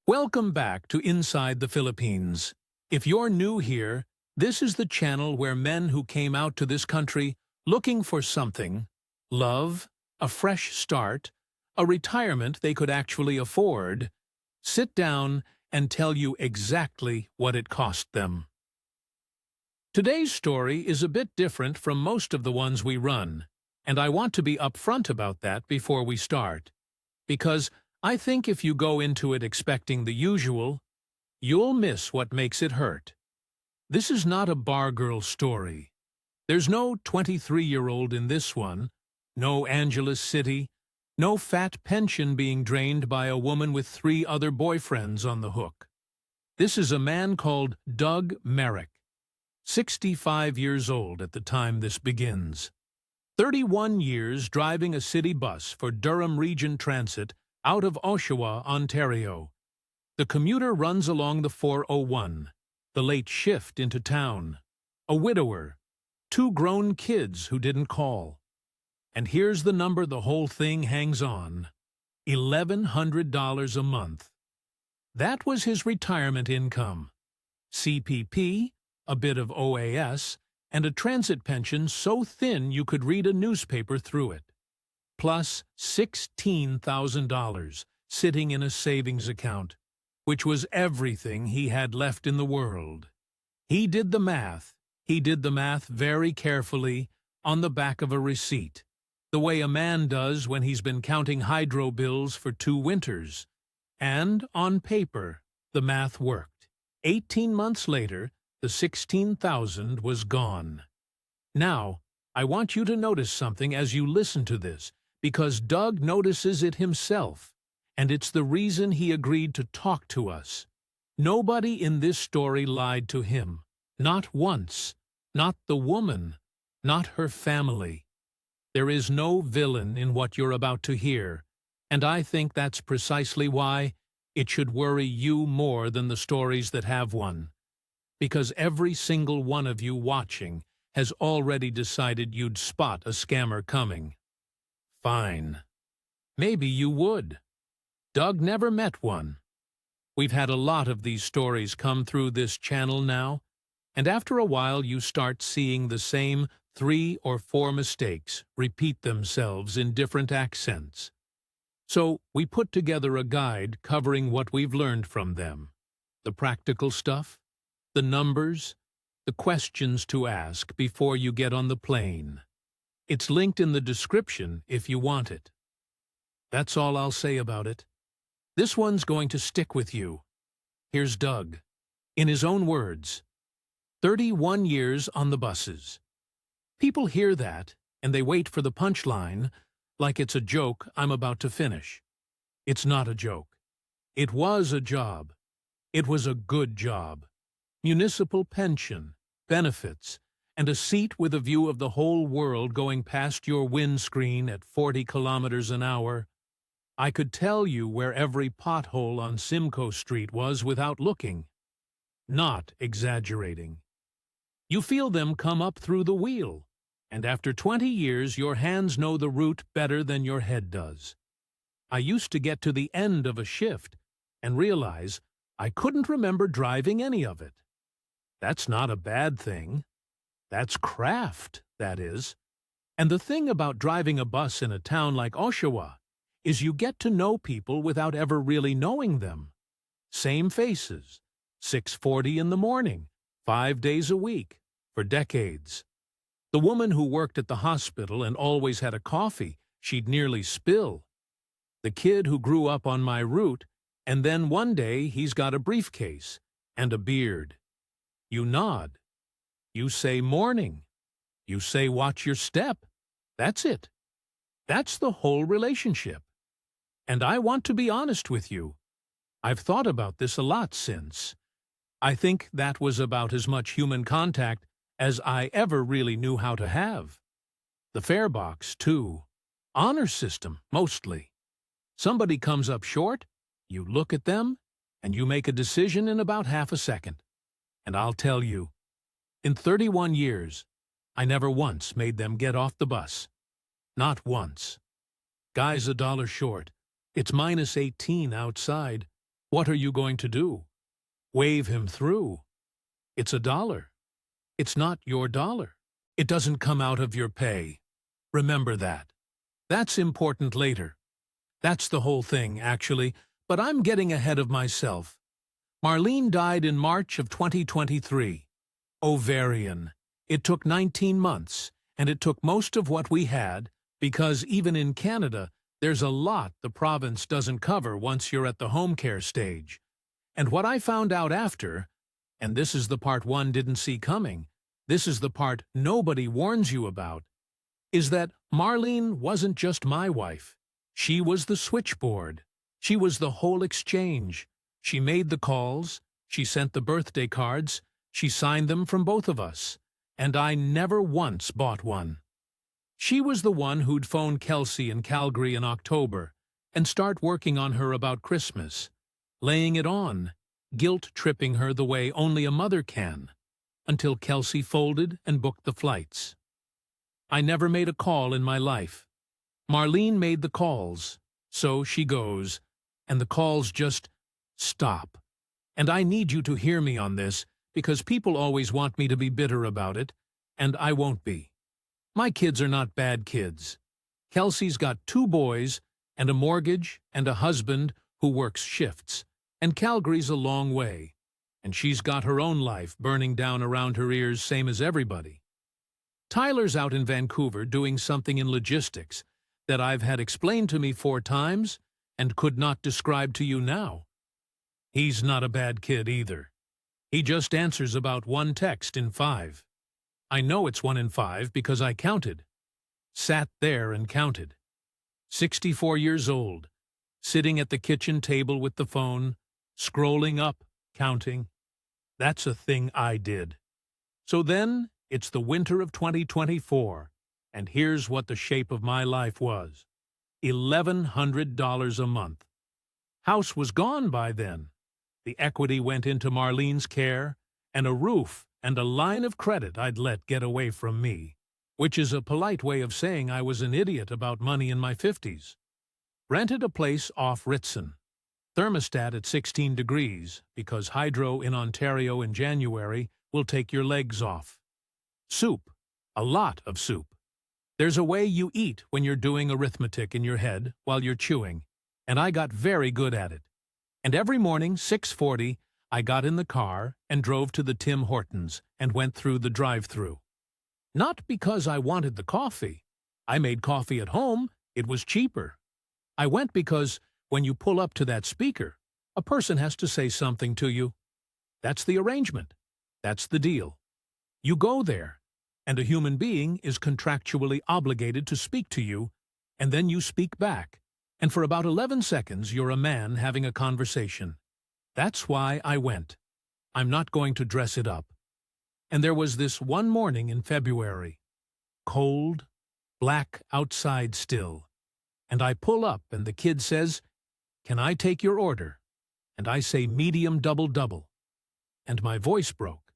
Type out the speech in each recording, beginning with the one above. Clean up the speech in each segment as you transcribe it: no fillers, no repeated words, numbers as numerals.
Welcome back to Inside the Philippines. If you're new here, this is the channel where men who came out to this country looking for something, love, a fresh start, a retirement they could actually afford, sit down and tell you exactly what it cost them. Today's story is a bit different from most of the ones we run, and I want to be upfront about that before we start, because I think if you go into it expecting the usual, you'll miss what makes it hurt. This is not a bar girl story. There's no 23-year-old in this one, no Angeles City, no fat pension being drained by a woman with 3 other boyfriends on the hook. This is a man called Doug Merrick, 65 years old at the time this begins. 31 years driving a city bus for Durham Region Transit out of Oshawa, Ontario. The commuter runs along the 401, the late shift into town. A widower, 2 grown kids who didn't call. And here's the number the whole thing hangs on: $1,100 a month. That was his retirement income. CPP, a bit of OAS, and a transit pension so thin you could read a newspaper through it. Plus $16,000 sitting in a savings account, which was everything he had left in the world. He did the math. He did the math very carefully on the back of a receipt, the way a man does when he's been counting hydro bills for 2 winters. And on paper, the math worked. 18 months later, the $16,000 was gone. Now, I want you to notice something as you listen to this, because Doug notices it himself, and it's the reason he agreed to talk to us. Nobody in this story lied to him. Not once. Not the woman. Not her family. There is no villain in what you're about to hear, and I think that's precisely why it should worry you more than the stories that have one. Because every single one of you watching has already decided you'd spot a scammer coming. Fine. Maybe you would. Doug never met one. We've had a lot of these stories come through this channel now, and after a while you start seeing the same 3 or 4 mistakes repeat themselves in different accents. So we put together a guide covering what we've learned from them. The practical stuff, the numbers, the questions to ask before you get on the plane. It's linked in the description if you want it. That's all I'll say about it. This one's going to stick with you. Here's Doug, in his own words. 31 years on the buses. People hear that, and they wait for the punchline, like it's a joke I'm about to finish. It's not a joke. It was a job. It was a good job. Municipal pension, benefits, and a seat with a view of the whole world going past your windscreen at 40 kilometers an hour. I could tell you where every pothole on Simcoe Street was without looking. Not exaggerating. You feel them come up through the wheel, and after 20 years your hands know the route better than your head does. I used to get to the end of a shift and realize I couldn't remember driving any of it. That's not a bad thing. That's craft, that is. And the thing about driving a bus in a town like Oshawa is you get to know people without ever really knowing them. Same faces, 6:40 in the morning, 5 days a week, for decades. The woman who worked at the hospital and always had a coffee she'd nearly spill. The kid who grew up on my route, and then one day he's got a briefcase and a beard. You nod. You say morning. You say watch your step. That's it. That's the whole relationship. And I want to be honest with you. I've thought about this a lot since. I think that was about as much human contact as I ever really knew how to have. The fare box, too. Honor system, mostly. Somebody comes up short, you look at them, and you make a decision in about half a second. And I'll tell you, in 31 years, I never once made them get off the bus. Not once. Guy's $1 short. It's -18 outside. What are you going to do? Wave him through? It's $1. It's not your dollar. It doesn't come out of your pay. Remember that. That's important later. That's the whole thing, actually, but I'm getting ahead of myself. Marlene died in March of 2023. Ovarian. It took 19 months, and it took most of what we had, because even in Canada, there's a lot the province doesn't cover once you're at the home care stage. And what I found out after, and this is the part one didn't see coming, this is the part nobody warns you about, is that Marlene wasn't just my wife. She was the switchboard. She was the whole exchange. She made the calls, she sent the birthday cards, she signed them from both of us, and I never once bought one. She was the one who'd phone Kelsey in Calgary in October and start working on her about Christmas, laying it on, guilt-tripping her the way only a mother can, until Kelsey folded and booked the flights. I never made a call in my life. Marlene made the calls, so she goes, and the calls just stop. And I need you to hear me on this, because people always want me to be bitter about it, and I won't be. My kids are not bad kids. Kelsey's got 2 boys and a mortgage and a husband who works shifts, and Calgary's a long way, and she's got her own life burning down around her ears same as everybody. Tyler's out in Vancouver doing something in logistics that I've had explained to me 4 times and could not describe to you now. He's not a bad kid either. He just answers about 1 text in 5. I know it's 1 in 5 because I counted. Sat there and counted. 64 years old, sitting at the kitchen table with the phone, scrolling up, counting. That's a thing I did. So then, it's the winter of 2024, and here's what the shape of my life was. $1,100 a month. House was gone by then. The equity went into Marlene's care, and a roof and a line of credit I'd let get away from me, which is a polite way of saying I was an idiot about money in my 50s. Rented a place off Ritson. Thermostat at 16 degrees, because hydro in Ontario in January will take your legs off. Soup. A lot of soup. There's a way you eat when you're doing arithmetic in your head while you're chewing, and I got very good at it. And every morning, 6:40, I got in the car and drove to the Tim Hortons and went through the drive-thru. Not because I wanted the coffee. I made coffee at home. It was cheaper. I went because when you pull up to that speaker, a person has to say something to you. That's the arrangement. That's the deal. You go there, and a human being is contractually obligated to speak to you, and then you speak back. And for about 11 seconds, you're a man having a conversation. That's why I went. I'm not going to dress it up. And there was this one morning in February. Cold, black outside still. And I pull up and the kid says, "Can I take your order?" And I say medium double-double. And my voice broke.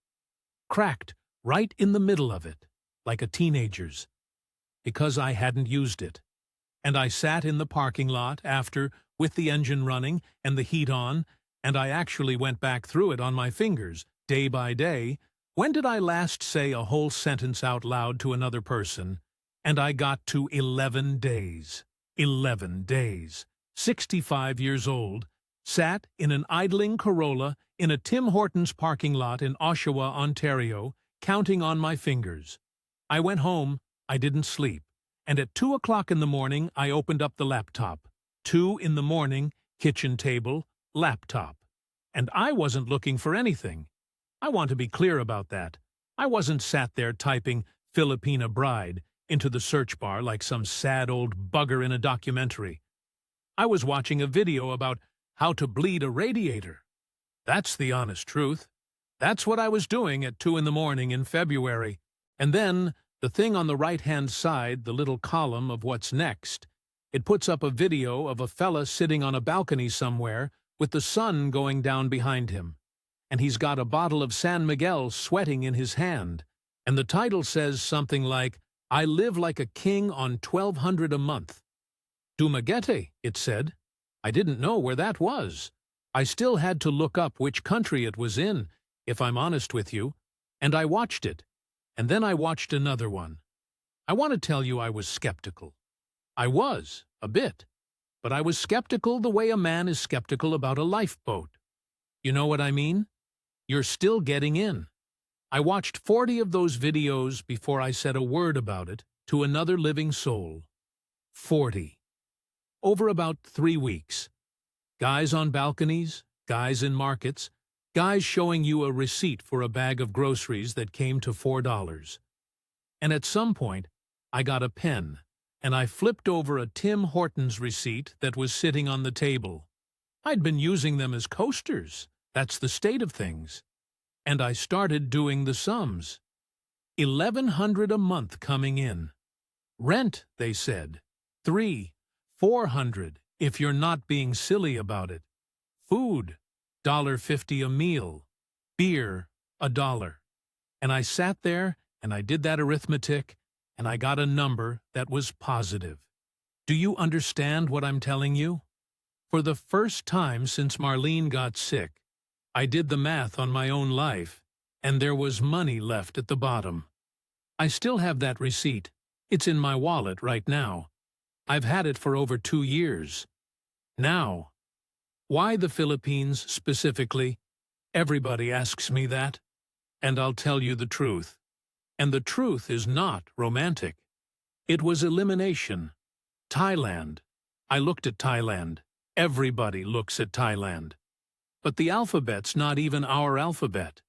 Cracked right in the middle of it, like a teenager's. Because I hadn't used it. And I sat in the parking lot after, with the engine running and the heat on, and I actually went back through it on my fingers, day by day. When did I last say a whole sentence out loud to another person? And I got to 11 days. 11 days. 65 years old. Sat in an idling Corolla in a Tim Hortons parking lot in Oshawa, Ontario, counting on my fingers. I went home. I didn't sleep. And at 2 o'clock in the morning, I opened up the laptop. 2 in the morning, kitchen table, laptop. And I wasn't looking for anything. I want to be clear about that. I wasn't sat there typing Filipina Bride into the search bar like some sad old bugger in a documentary. I was watching a video about how to bleed a radiator. That's the honest truth. That's what I was doing at 2 in the morning in February. And then, the thing on the right-hand side, the little column of what's next, it puts up a video of a fella sitting on a balcony somewhere with the sun going down behind him. And he's got a bottle of San Miguel sweating in his hand. And the title says something like, "I live like a king on $1,200 a month." Dumaguete, it said. I didn't know where that was. I still had to look up which country it was in, if I'm honest with you, and I watched it, and then I watched another one. I want to tell you I was skeptical. I was, a bit, but I was skeptical the way a man is skeptical about a lifeboat. You know what I mean? You're still getting in. I watched 40 of those videos before I said a word about it to another living soul. 40. Over about 3 weeks. Guys on balconies, guys in markets, guys showing you a receipt for a bag of groceries that came to $4. And at some point, I got a pen, and I flipped over a Tim Hortons receipt that was sitting on the table. I'd been using them as coasters. That's the state of things. And I started doing the sums. $1,100 a month coming in. Rent, they said. $300, $400, if you're not being silly about it. Food, $1.50 a meal. Beer, $1. And I sat there, and I did that arithmetic, and I got a number that was positive. Do you understand what I'm telling you? For the first time since Marlene got sick, I did the math on my own life, and there was money left at the bottom. I still have that receipt. It's in my wallet right now. I've had it for over 2 years. Now, why the Philippines specifically? Everybody asks me that, and I'll tell you the truth. And the truth is not romantic. It was elimination. Thailand. I looked at Thailand. Everybody looks at Thailand. But the alphabet's not even our alphabet.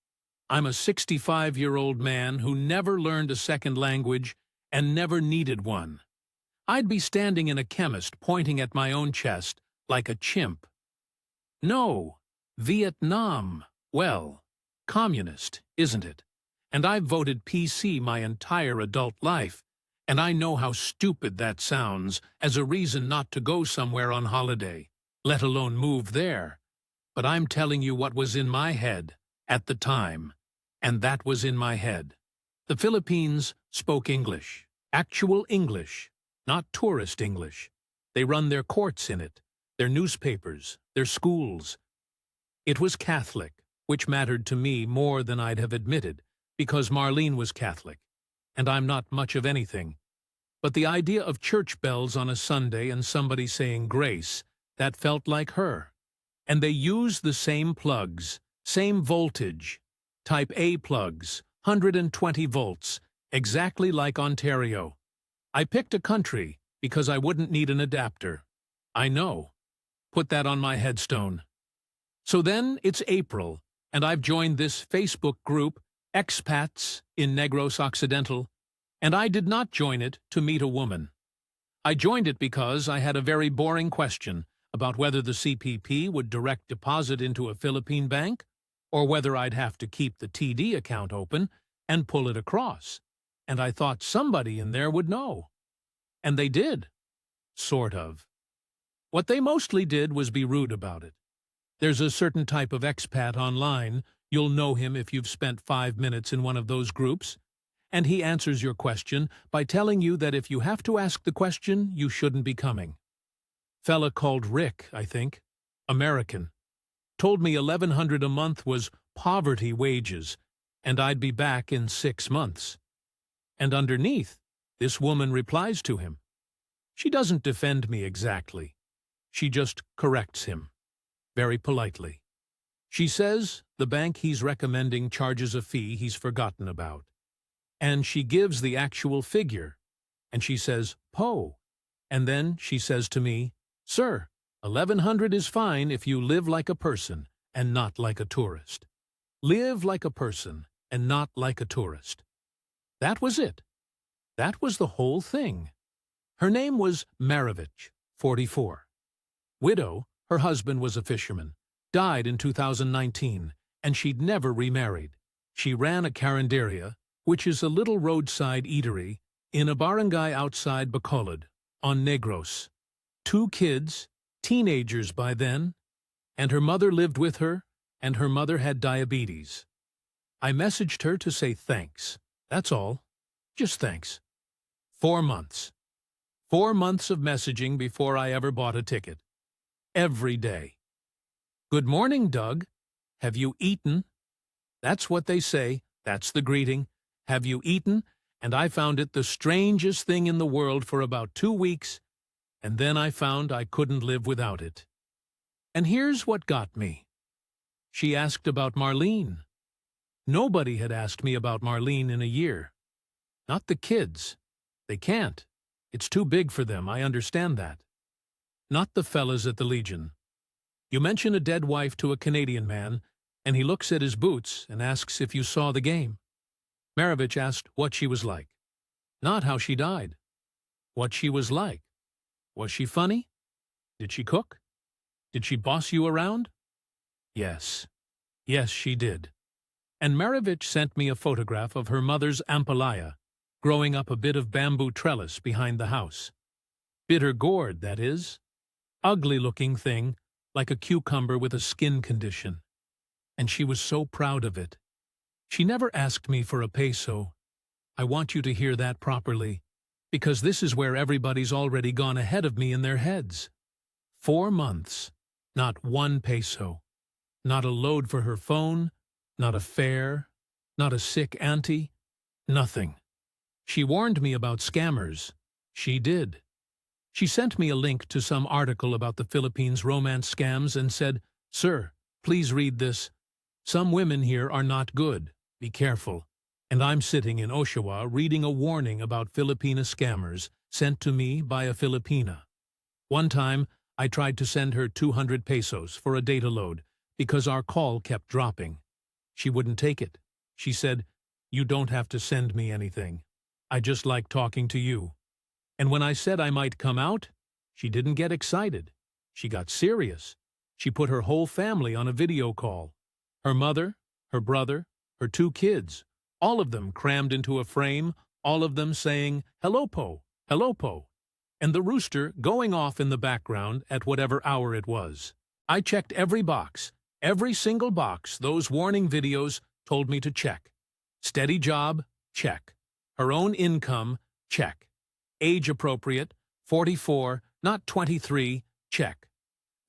I'm a 65-year-old man who never learned a second language and never needed one. I'd be standing in a chemist pointing at my own chest like a chimp. No, Vietnam. Well, communist, isn't it? And I've voted PC my entire adult life, and I know how stupid that sounds as a reason not to go somewhere on holiday, let alone move there. But I'm telling you what was in my head at the time, and that was in my head. The Philippines spoke English, actual English, not tourist English. They run their courts in it, their newspapers, their schools. It was Catholic, which mattered to me more than I'd have admitted, because Marlene was Catholic, and I'm not much of anything. But the idea of church bells on a Sunday and somebody saying grace, that felt like her. And they used the same plugs, same voltage, type A plugs, 120 volts, exactly like Ontario. I picked a country because I wouldn't need an adapter. I know. Put that on my headstone. So then it's April, and I've joined this Facebook group, Expats in Negros Occidental, and I did not join it to meet a woman. I joined it because I had a very boring question about whether the CPP would direct deposit into a Philippine bank, or whether I'd have to keep the TD account open and pull it across. And I thought somebody in there would know. And they did. Sort of. What they mostly did was be rude about it. There's a certain type of expat online, you'll know him if you've spent 5 minutes in one of those groups, and he answers your question by telling you that if you have to ask the question, you shouldn't be coming. Fella called Rick, I think, American, told me $1,100 a month was poverty wages, and I'd be back in 6 months. And underneath, this woman replies to him. She doesn't defend me exactly. She just corrects him, very politely. She says the bank he's recommending charges a fee he's forgotten about. And she gives the actual figure, and she says, "Po." And then she says to me, "Sir, 1,100 is fine if you live like a person and not like a tourist. Live like a person and not like a tourist." That was it. That was the whole thing. Her name was Maravich, 44. Widow, her husband was a fisherman, died in 2019, and she'd never remarried. She ran a carinderia, which is a little roadside eatery, in a barangay outside Bacolod, on Negros. 2 kids, teenagers by then, and her mother lived with her, and her mother had diabetes. I messaged her to say thanks. That's all. Just thanks. 4 months. 4 months of messaging before I ever bought a ticket. Every day. Good morning, Doug. Have you eaten? That's what they say. That's the greeting. Have you eaten? And I found it the strangest thing in the world for about 2 weeks, and then I found I couldn't live without it. And here's what got me. She asked about Marlene. Nobody had asked me about Marlene in a year. Not the kids. They can't. It's too big for them, I understand that. Not the fellas at the Legion. You mention a dead wife to a Canadian man, and he looks at his boots and asks if you saw the game. Maravich asked what she was like. Not how she died. What she was like. Was she funny? Did she cook? Did she boss you around? Yes. Yes, she did. And Maravich sent me a photograph of her mother's ampalaya, growing up a bit of bamboo trellis behind the house. Bitter gourd, that is. Ugly-looking thing, like a cucumber with a skin condition. And she was so proud of it. She never asked me for a peso. I want you to hear that properly, because this is where everybody's already gone ahead of me in their heads. 4 months, not 1 peso. Not a load for her phone, not a fare, not a sick auntie, nothing. She warned me about scammers. She did. She sent me a link to some article about the Philippines romance scams and said, "Sir, please read this. Some women here are not good. Be careful." And I'm sitting in Oshawa reading a warning about Filipina scammers sent to me by a Filipina. One time, I tried to send her 200 pesos for a data load because our call kept dropping. She wouldn't take it. She said, "You don't have to send me anything. I just like talking to you." And when I said I might come out, she didn't get excited. She got serious. She put her whole family on a video call. Her mother, her brother, her 2 kids, all of them crammed into a frame, all of them saying, "Hello, Po, hello, Po," and the rooster going off in the background at whatever hour it was. I checked every box. Every single box those warning videos told me to check. Steady job, check. Her own income, check. Age appropriate, 44, not 23, check.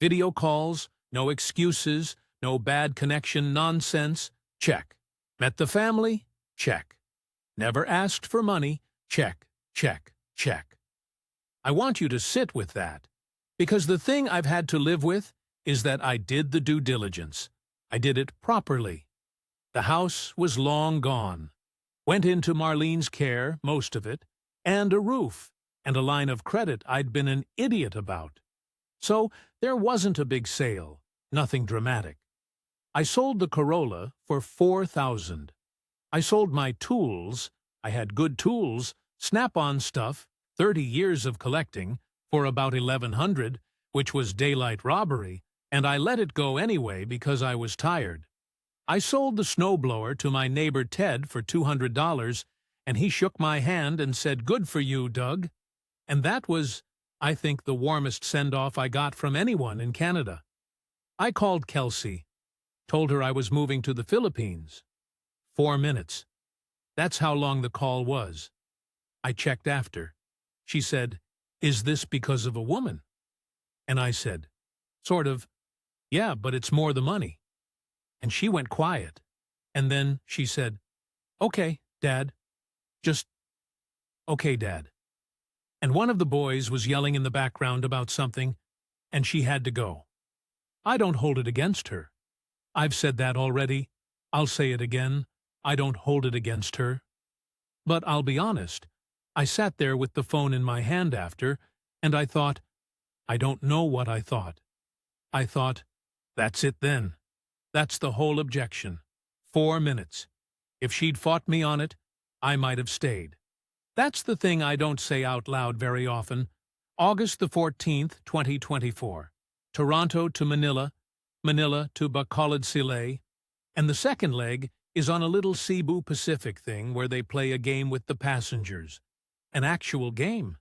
Video calls, no excuses, no bad connection nonsense, check. Met the family, check. Never asked for money, check, check, check. I want you to sit with that, because the thing I've had to live with is that I did the due diligence. I did it properly. The house was long gone. Went into Marlene's care, most of it, and a roof, and a line of credit I'd been an idiot about. So there wasn't a big sale, nothing dramatic. I sold the Corolla for 4,000. I sold my tools, I had good tools, Snap-on stuff, 30 years of collecting, for about 1,100, which was daylight robbery, and I let it go anyway because I was tired. I sold the snowblower to my neighbor Ted for $200, and he shook my hand and said, "Good for you, Doug." And that was, I think, the warmest send-off I got from anyone in Canada. I called Kelsey, told her I was moving to the Philippines. 4 minutes. That's how long the call was. I checked after. She said, "Is this because of a woman?" And I said, "Sort of. Yeah, but it's more the money." And she went quiet. And then she said, "Okay, Dad. Just, okay, Dad." And one of the boys was yelling in the background about something, and she had to go. I don't hold it against her. I've said that already. I'll say it again. I don't hold it against her. But I'll be honest. I sat there with the phone in my hand after, and I thought, I don't know what I thought. I thought, that's it then. That's the whole objection. 4 minutes. If she'd fought me on it, I might have stayed. That's the thing I don't say out loud very often. August the 14th, 2024. Toronto to Manila, Manila to Bacolod Sile, and the second leg is on a little Cebu Pacific thing where they play a game with the passengers. An actual game.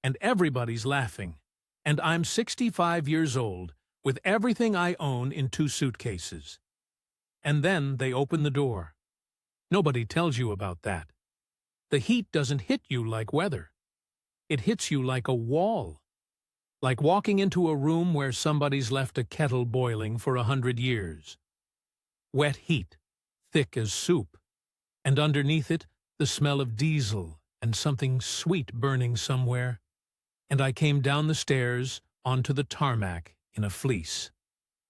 And everybody's laughing. And I'm 65 years old, with everything I own in 2 suitcases. And then they open the door. Nobody tells you about that. The heat doesn't hit you like weather. It hits you like a wall. like walking into a room where somebody's left a kettle boiling for 100 years. Wet heat, thick as soup, and underneath it, the smell of diesel and something sweet burning somewhere. And I came down the stairs onto the tarmac in a fleece.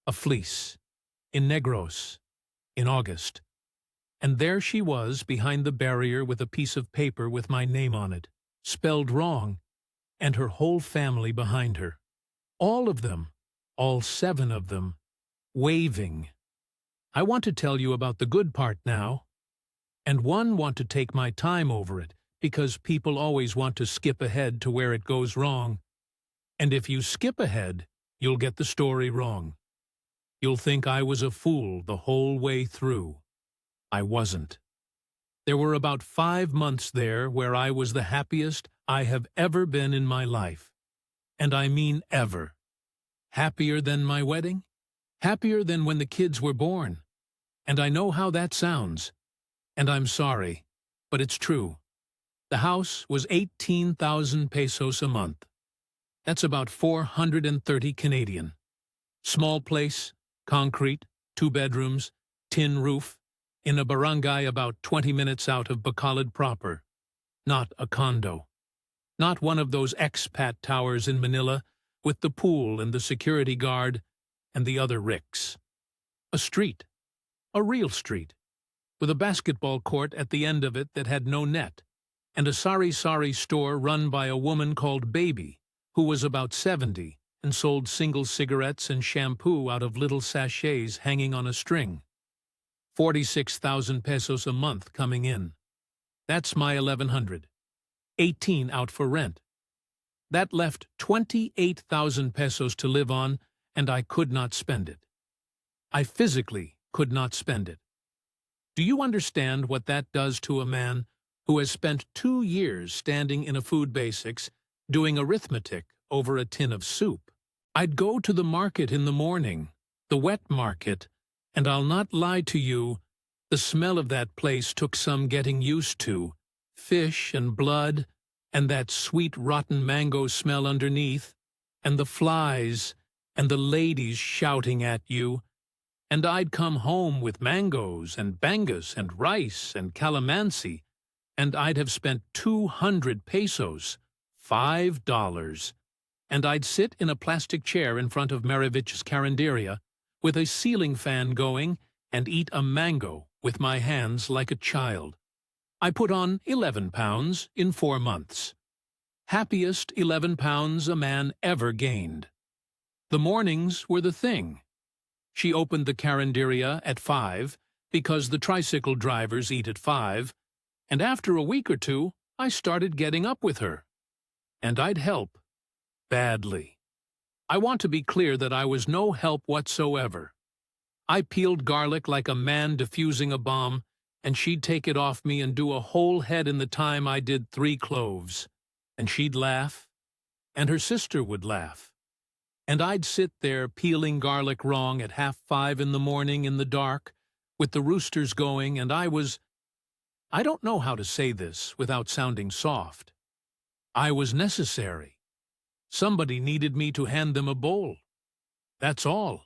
A fleece. In Negros. In August. And there she was behind the barrier with a piece of paper with my name on it, spelled wrong, and her whole family behind her. All of them, all 7 of them, waving. I want to tell you about the good part now, and want to take my time over it, because people always want to skip ahead to where it goes wrong. And if you skip ahead, you'll get the story wrong. You'll think I was a fool the whole way through. I wasn't. There were about 5 months there where I was the happiest I have ever been in my life. And I mean ever. Happier than my wedding? Happier than when the kids were born. And I know how that sounds. And I'm sorry, but it's true. The house was 18,000 pesos a month. That's about 430 Canadian. Small place, concrete, 2 bedrooms, tin roof, in a barangay about 20 minutes out of Bacolod proper. Not a condo. Not one of those expat towers in Manila with the pool and the security guard and the other ricks. A street. A real street. With a basketball court at the end of it that had no net, and a sari-sari store run by a woman called Baby, who was about 70 and sold single cigarettes and shampoo out of little sachets hanging on a string. 46,000 pesos a month coming in. That's my 1,100. 18 out for rent. That left 28,000 pesos to live on, and I could not spend it. I physically could not spend it. Do you understand what that does to a man who has spent 2 years standing in a food basics doing arithmetic over a tin of soup? I'd go to the market in the morning, the wet market, and I'll not lie to you, the smell of that place took some getting used to. Fish and blood, and that sweet rotten mango smell underneath, and the flies, and the ladies shouting at you. And I'd come home with mangoes and bangus and rice and calamansi, and I'd have spent 200 pesos, $5, and I'd sit in a plastic chair in front of Marivich's Carinderia with a ceiling fan going and eat a mango with my hands like a child. I put on 11 pounds in 4 months. Happiest 11 pounds a man ever gained. The mornings were the thing. She opened the Carinderia at 5 because the tricycle drivers eat at 5, and after a week or 2, I started getting up with her. And I'd help. Badly. I want to be clear that I was no help whatsoever. I peeled garlic like a man defusing a bomb, and she'd take it off me and do a whole head in the time I did 3 cloves. And she'd laugh, and her sister would laugh. And I'd sit there peeling garlic wrong at 4:30 in the morning in the dark, with the roosters going, and I don't know how to say this without sounding soft. I was necessary. Somebody needed me to hand them a bowl. That's all.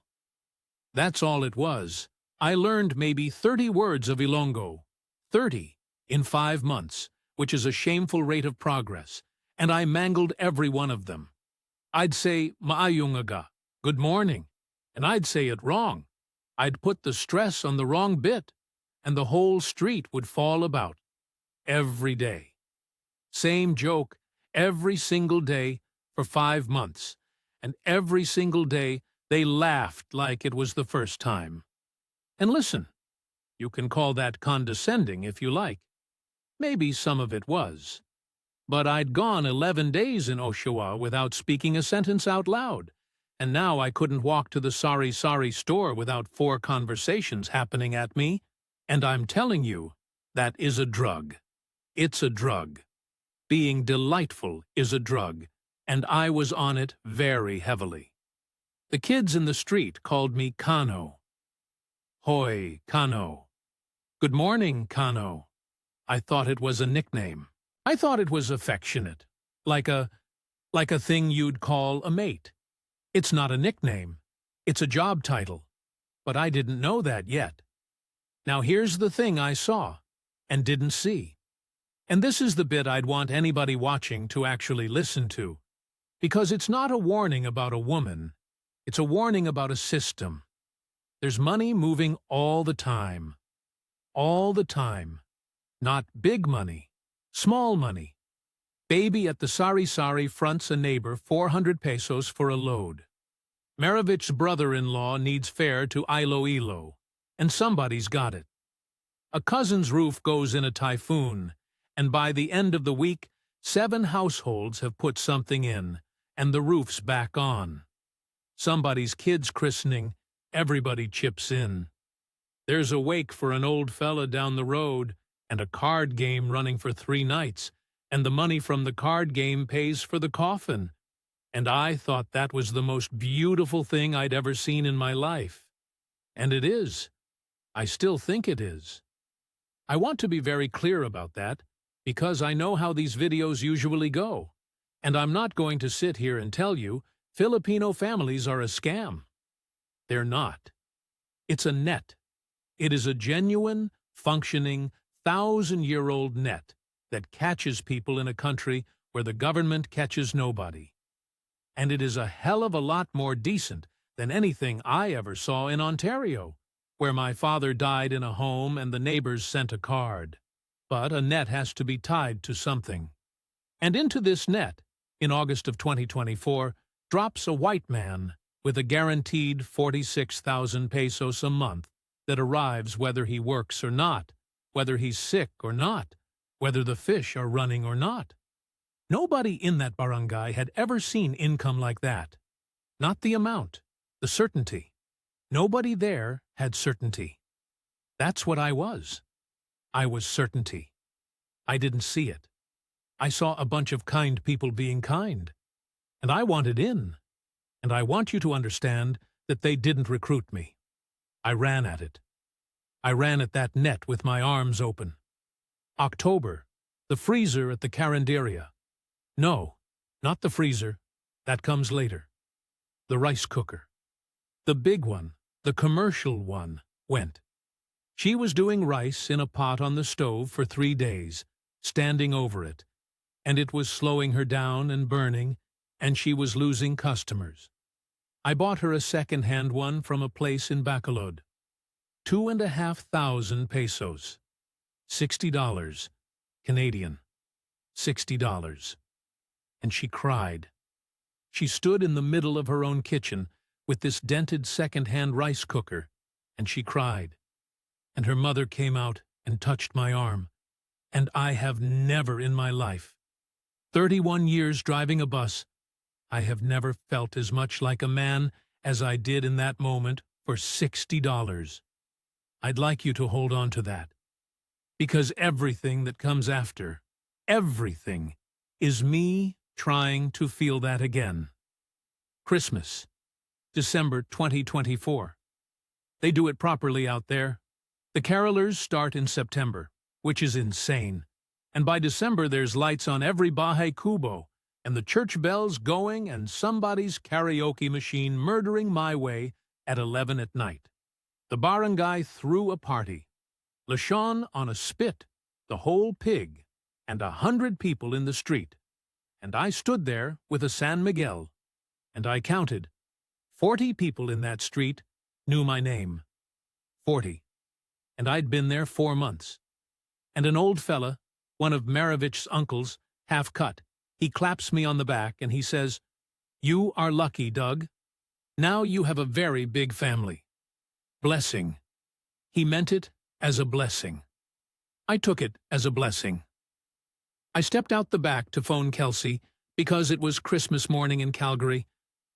That's all it was. I learned maybe 30 words of Ilonggo. 30 in 5 months, which is a shameful rate of progress, and I mangled every one of them. I'd say, maayong aga, good morning, and I'd say it wrong. I'd put the stress on the wrong bit, and the whole street would fall about. Every day. Same joke, every single day for 5 months, and every single day they laughed like it was the first time. And listen, you can call that condescending if you like. Maybe some of it was. But I'd gone 11 days in Oshawa without speaking a sentence out loud, and now I couldn't walk to the sari-sari store without 4 conversations happening at me, and I'm telling you, that is a drug. It's a drug. Being delightful is a drug, and I was on it very heavily. The kids in the street called me Kano. Hoy, Kano. Good morning, Kano. I thought it was a nickname. I thought it was affectionate, like a like a thing you'd call a mate. It's not a nickname. It's a job title. But I didn't know that yet. Now here's the thing I saw and didn't see. And this is the bit I'd want anybody watching to actually listen to. Because it's not a warning about a woman. It's a warning about a system. There's money moving all the time. All the time. Not big money. Small money. Baby at the sari-sari fronts a neighbor 400 pesos for a load. Maravic's brother-in-law needs fare to Iloilo, and somebody's got it. A cousin's roof goes in a typhoon, and by the end of the week, 7 households have put something in, and the roof's back on. Somebody's kid's christening, everybody chips in. There's a wake for an old fella down the road, and a card game running for 3 nights, and the money from the card game pays for the coffin. And I thought that was the most beautiful thing I'd ever seen in my life. And it is. I still think it is. I want to be very clear about that, because I know how these videos usually go. And I'm not going to sit here and tell you Filipino families are a scam. They're not. It's a net. It is a genuine, functioning, 1,000-year-old net that catches people in a country where the government catches nobody. And it is a hell of a lot more decent than anything I ever saw in Ontario, where my father died in a home and the neighbors sent a card. But a net has to be tied to something. And into this net, in August of 2024, drops a white man with a guaranteed 46,000 pesos a month that arrives whether he works or not, whether he's sick or not, whether the fish are running or not. Nobody in that barangay had ever seen income like that. Not the amount, the certainty. Nobody there had certainty. That's what I was. I was certainty. I didn't see it. I saw a bunch of kind people being kind. And I wanted in. And I want you to understand that they didn't recruit me. I ran at it. I ran at that net with my arms open. October, the freezer at the Carinderia. No, not the freezer. That comes later. The rice cooker. The big one, the commercial one, went. She was doing rice in a pot on the stove for 3 days, standing over it, and it was slowing her down and burning, and she was losing customers. I bought her a second-hand one from a place in Bacolod. 2,500 pesos. $60. Canadian. $60. And she cried. She stood in the middle of her own kitchen with this dented second-hand rice cooker, and she cried. And her mother came out and touched my arm. And I have never in my life, 31 years driving a bus, I have never felt as much like a man as I did in that moment for $60. I'd like you to hold on to that. Because everything that comes after, everything, is me trying to feel that again. Christmas, December 2024. They do it properly out there. The carolers start in September, which is insane. And by December there's lights on every Bahay Kubo, and the church bells going and somebody's karaoke machine murdering my way at 11 at night. The barangay threw a party. Lechon on a spit, the whole pig, and 100 people in the street. And I stood there with a San Miguel, and I counted. 40 people in that street knew my name. 40. And I'd been there 4 months. And an old fella, one of Maravic's uncles, half cut, he claps me on the back and he says, "You are lucky, Doug. Now you have a very big family. Blessing." He meant it as a blessing. I took it as a blessing. I stepped out the back to phone Kelsey because it was Christmas morning in Calgary,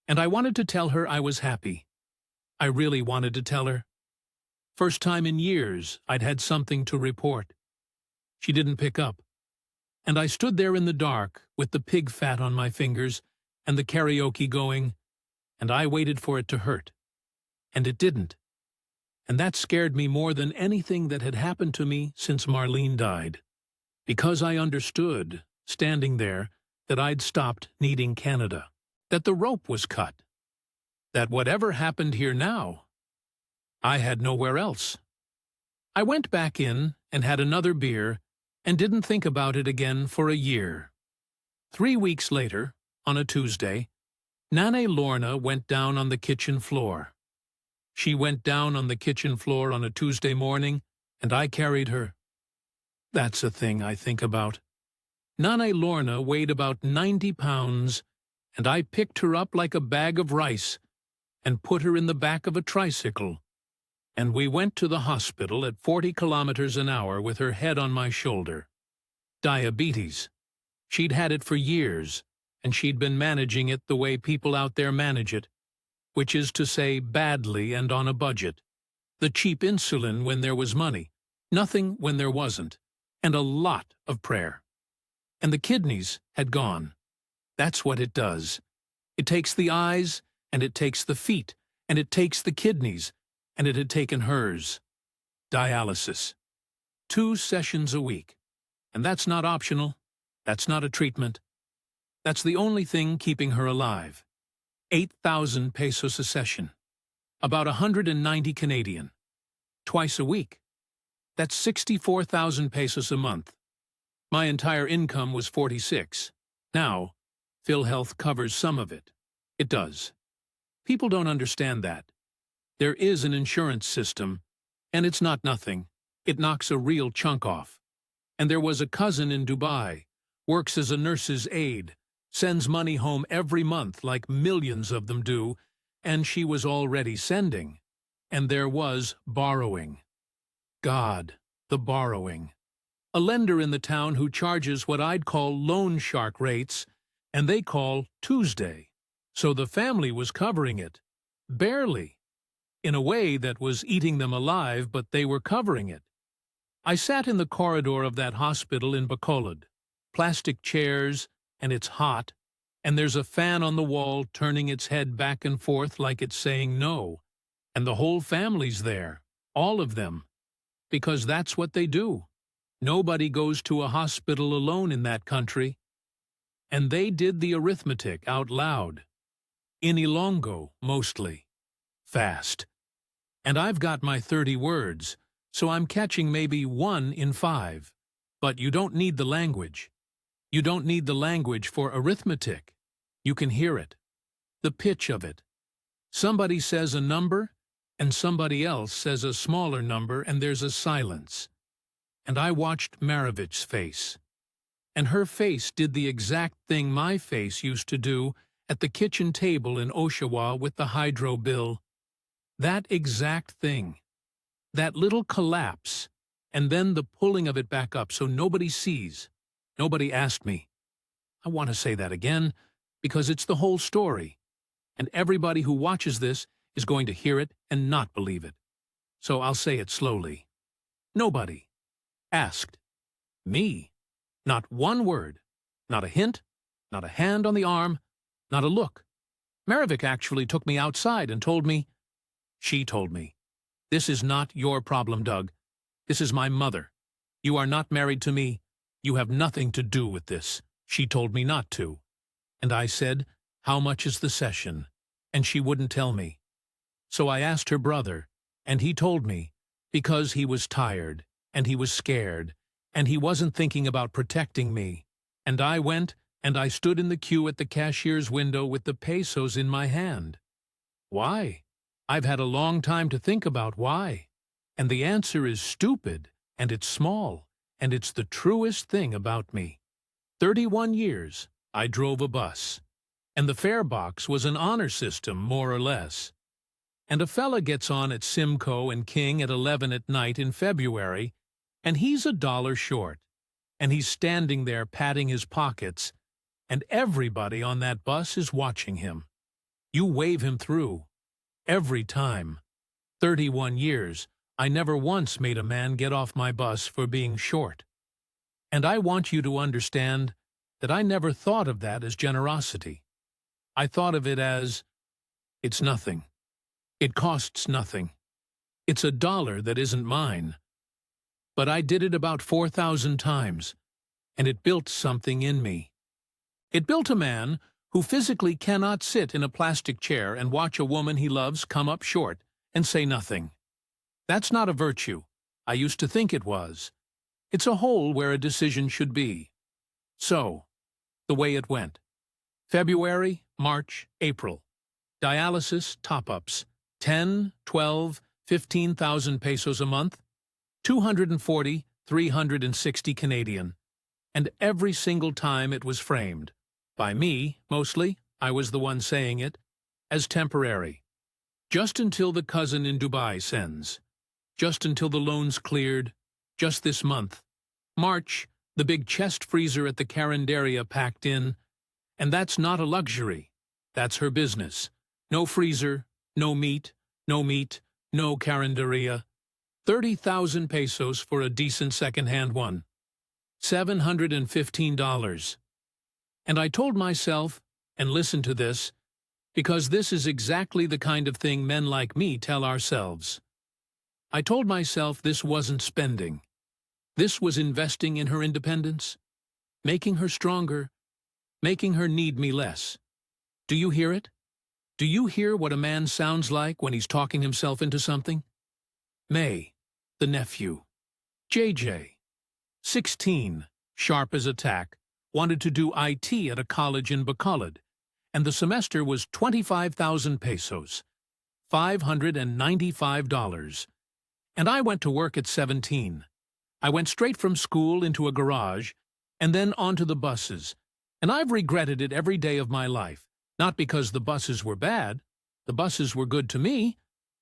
and I wanted to tell her I was happy. I really wanted to tell her. First time in years I'd had something to report. She didn't pick up. And I stood there in the dark with the pig fat on my fingers and the karaoke going, and I waited for it to hurt. And it didn't. And that scared me more than anything that had happened to me since Marlene died. Because I understood, standing there, that I'd stopped needing Canada, that the rope was cut, that whatever happened here now, I had nowhere else. I went back in and had another beer and didn't think about it again for a year. 3 weeks later, on a Tuesday, Nane Lorna went down on the kitchen floor. She went down on the kitchen floor on a Tuesday morning, and I carried her. That's a thing I think about. Nane Lorna weighed about 90 pounds, and I picked her up like a bag of rice and put her in the back of a tricycle. And we went to the hospital at 40 kilometers an hour with her head on my shoulder. Diabetes. She'd had it for years, and she'd been managing it the way people out there manage it, which is to say badly and on a budget. The cheap insulin when there was money, nothing when there wasn't, and a lot of prayer. And the kidneys had gone. That's what it does. It takes the eyes, and it takes the feet, and it takes the kidneys, and it had taken hers. Dialysis. 2 sessions a week. And that's not optional. That's not a treatment. That's the only thing keeping her alive. 8,000 pesos a session. About 190 Canadian. Twice a week. That's 64,000 pesos a month. My entire income was 46. Now, PhilHealth covers some of it. It does. People don't understand that. There is an insurance system, and it's not nothing. It knocks a real chunk off. And there was a cousin in Dubai, works as a nurse's aide, sends money home every month like millions of them do, and she was already sending. And there was borrowing. God, the borrowing. A lender in the town who charges what I'd call loan shark rates, and they call Tuesday. So the family was covering it. Barely. In a way that was eating them alive, but they were covering it. I sat in the corridor of that hospital in Bacolod. Plastic chairs, and it's hot, and there's a fan on the wall turning its head back and forth like it's saying no. And the whole family's there, all of them. Because that's what they do. Nobody goes to a hospital alone in that country. And they did the arithmetic out loud. In Ilonggo, mostly. Fast. And I've got my 30 words, so I'm catching maybe 1 in 5. But you don't need the language. You don't need the language for arithmetic. You can hear it. The pitch of it. Somebody says a number, and somebody else says a smaller number, and there's a silence. And I watched Maravic's face. And her face did the exact thing my face used to do at the kitchen table in Oshawa with the hydro bill. That exact thing. That little collapse, and then the pulling of it back up so nobody sees. Nobody asked me. I want to say that again, because it's the whole story. And everybody who watches this is going to hear it and not believe it. So I'll say it slowly. Nobody asked me. Not one word. Not a hint. Not a hand on the arm. Not a look. Maravik actually took me outside and told me, she told me, "This is not your problem, Doug. This is my mother. You are not married to me. You have nothing to do with this." She told me not to. And I said, "How much is the session?" And she wouldn't tell me. So I asked her brother, and he told me, because he was tired, and he was scared, and he wasn't thinking about protecting me. And I went, and I stood in the queue at the cashier's window with the pesos in my hand. Why? I've had a long time to think about why. And the answer is stupid, and it's small, and it's the truest thing about me. 31 years, I drove a bus. And the fare box was an honor system, more or less. And a fella gets on at Simcoe and King at 11 at night in February, and he's $1 short. And he's standing there patting his pockets, and everybody on that bus is watching him. You wave him through. Every time. 31 years, I never once made a man get off my bus for being short. And I want you to understand that I never thought of that as generosity. I thought of it as, it's nothing. It costs nothing. It's $1 that isn't mine. But I did it about 4,000 times, and it built something in me. It built a man who physically cannot sit in a plastic chair and watch a woman he loves come up short and say nothing. That's not a virtue. I used to think it was. It's a hole where a decision should be. So, the way it went. February, March, April. Dialysis top-ups. 10, 12, 15,000 pesos a month. 240, 360 Canadian. And every single time it was framed, by me, mostly, I was the one saying it, as temporary. Just until the cousin in Dubai sends. Just until the loan's cleared. Just this month. March, the big chest freezer at the Carinderia packed in. And that's not a luxury. That's her business. No freezer, no meat, no Carinderia. 30,000 pesos for a decent second-hand one. $715. And I told myself, and listen to this, because this is exactly the kind of thing men like me tell ourselves. I told myself this wasn't spending. This was investing in her independence, making her stronger, making her need me less. Do you hear it? Do you hear what a man sounds like when he's talking himself into something? May, the nephew. JJ, 16, sharp as a tack, wanted to do IT at a college in Bacolod, and the semester was 25,000 pesos, $595. And I went to work at 17. I went straight from school into a garage, and then onto the buses, and I've regretted it every day of my life, not because the buses were bad, the buses were good to me,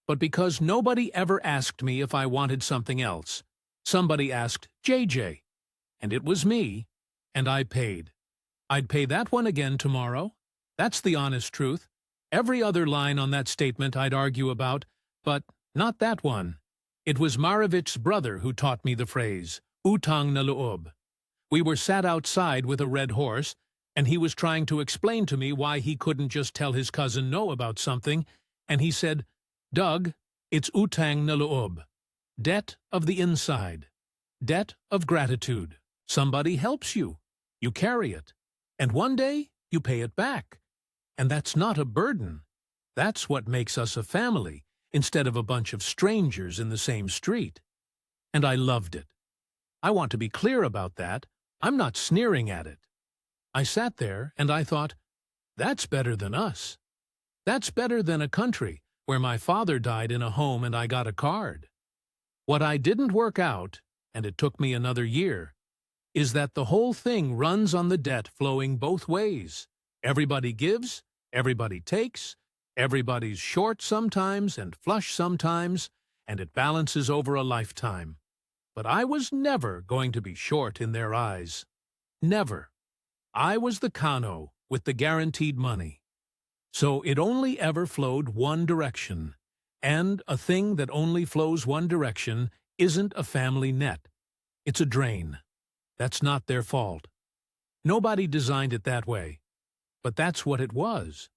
but because nobody ever asked me if I wanted something else. Somebody asked JJ, and it was me, and I paid. I'd pay that one again tomorrow. That's the honest truth. Every other line on that statement I'd argue about, but not that one. It was Maravic's brother who taught me the phrase, utang na loob. We were sat outside with a red horse, and he was trying to explain to me why he couldn't just tell his cousin no about something, and he said, Doug, it's utang na loob. Debt of the inside. Debt of gratitude. Somebody helps you. You carry it. And one day, you pay it back. And that's not a burden. That's what makes us a family, instead of a bunch of strangers in the same street. And I loved it. I want to be clear about that. I'm not sneering at it. I sat there and I thought, that's better than us. That's better than a country where my father died in a home and I got a card. What I didn't work out, and it took me another year, is that the whole thing runs on the debt flowing both ways. Everybody gives, everybody takes, everybody's short sometimes and flush sometimes, and it balances over a lifetime. But I was never going to be short in their eyes. Never. I was the Kano with the guaranteed money. So it only ever flowed one direction, and a thing that only flows one direction isn't a family net. It's a drain. That's not their fault. Nobody designed it that way. But that's what it was.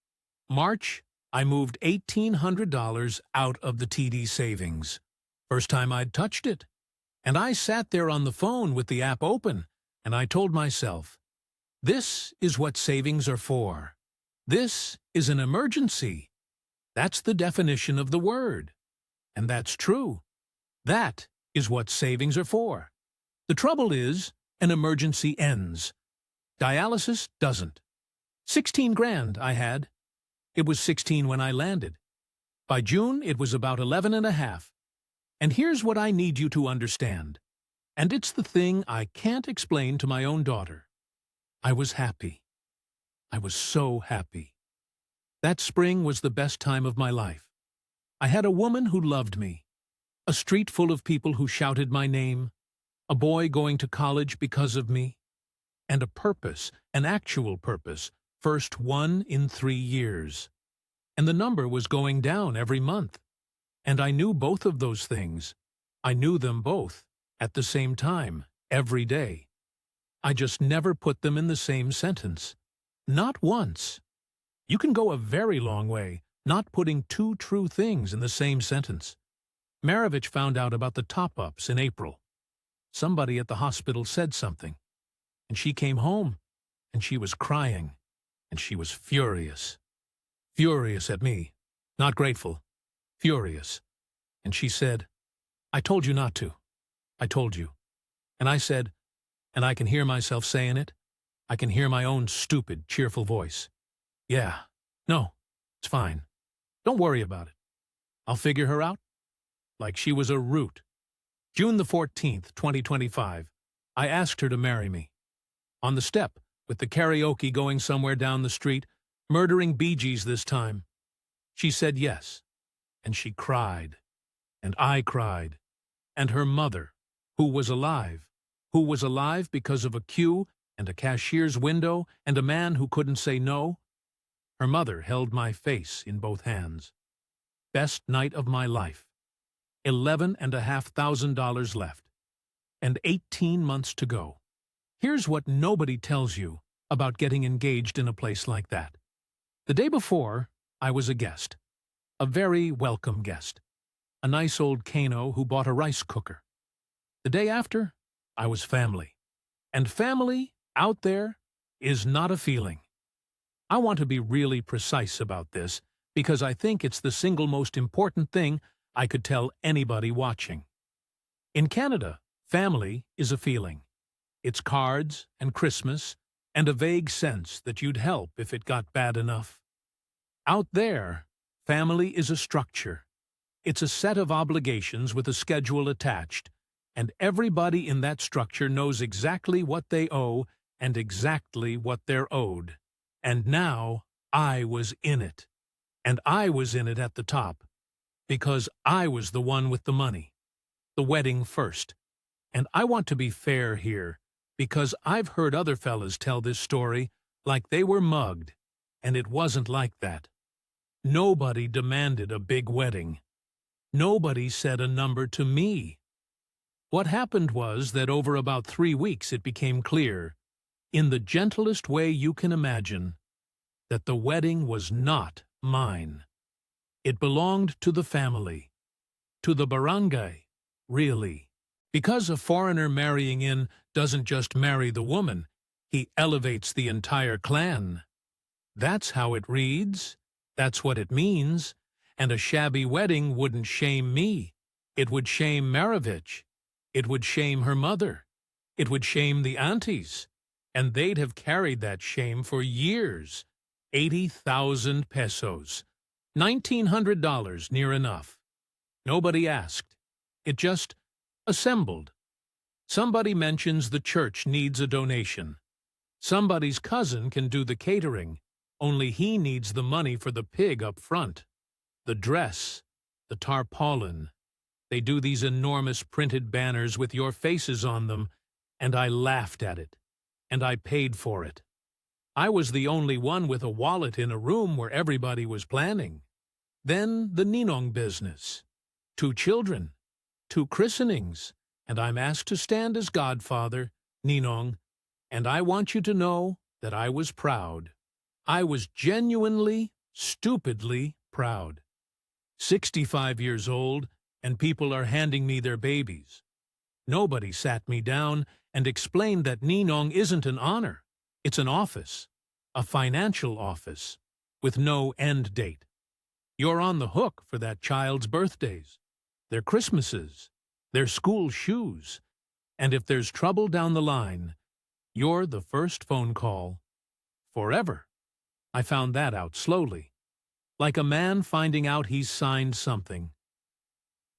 March, I moved $1,800 out of the TD savings. First time I'd touched it. And I sat there on the phone with the app open, and I told myself, this is what savings are for. This is an emergency. That's the definition of the word. And that's true. That is what savings are for. The trouble is, an emergency ends. Dialysis doesn't. 16 grand I had. It was 16 when I landed. By June, it was about 11 and a half. And here's what I need you to understand. And it's the thing I can't explain to my own daughter. I was happy. I was so happy. That spring was the best time of my life. I had a woman who loved me, a street full of people who shouted my name, a boy going to college because of me, and a purpose, an actual purpose, first one in 3 years. And the number was going down every month. And I knew both of those things. I knew them both, at the same time, every day. I just never put them in the same sentence. Not once. You can go a very long way, not putting two true things in the same sentence. Maravich found out about the top-ups in April. Somebody at the hospital said something. And she came home, and she was crying, and she was furious. Furious at me. Not grateful. Furious. And she said, "I told you not to. I told you." And I said, and I can hear myself saying it, I can hear my own stupid, cheerful voice. "Yeah. No. It's fine. Don't worry about it. I'll figure her out." Like she was a root. June the 14th, 2025, I asked her to marry me. On the step, with the karaoke going somewhere down the street, murdering Bee Gees this time. She said yes, and she cried, and I cried, and her mother, who was alive because of a queue and a cashier's window and a man who couldn't say no, her mother held my face in both hands. Best night of my life. $11,500 left. And 18 months to go. Here's what nobody tells you about getting engaged in a place like that. The day before, I was a guest. A very welcome guest. A nice old Kano who bought a rice cooker. The day after, I was family. And family, out there, is not a feeling. I want to be really precise about this because I think it's the single most important thing I could tell anybody watching. In Canada, family is a feeling. It's cards and Christmas and a vague sense that you'd help if it got bad enough. Out there, family is a structure. It's a set of obligations with a schedule attached, and everybody in that structure knows exactly what they owe and exactly what they're owed. And now I was in it. And I was in it at the top. Because I was the one with the money. The wedding first. And I want to be fair here, because I've heard other fellas tell this story like they were mugged, and it wasn't like that. Nobody demanded a big wedding. Nobody said a number to me. What happened was that over about 3 weeks it became clear, in the gentlest way you can imagine, that the wedding was not mine. It belonged to the family, to the barangay, really. Because a foreigner marrying in doesn't just marry the woman, he elevates the entire clan. That's how it reads. That's what it means. And a shabby wedding wouldn't shame me. It would shame Maravich. It would shame her mother. It would shame the aunties. And they'd have carried that shame for years. 80,000 pesos. $1,900, near enough. Nobody asked. It just assembled. Somebody mentions the church needs a donation. Somebody's cousin can do the catering, only he needs the money for the pig up front. The dress, the tarpaulin. They do these enormous printed banners with your faces on them, and I laughed at it. And I paid for it. I was the only one with a wallet in a room where everybody was planning. Then the ninong business. 2 children, 2 christenings, and I'm asked to stand as godfather, ninong, and I want you to know that I was proud. I was genuinely, stupidly proud. 65 years old, and people are handing me their babies. Nobody sat me down and explained that ninong isn't an honor. It's an office, a financial office, with no end date. You're on the hook for that child's birthdays, their Christmases, their school shoes, and if there's trouble down the line, you're the first phone call. Forever. I found that out slowly, like a man finding out he's signed something.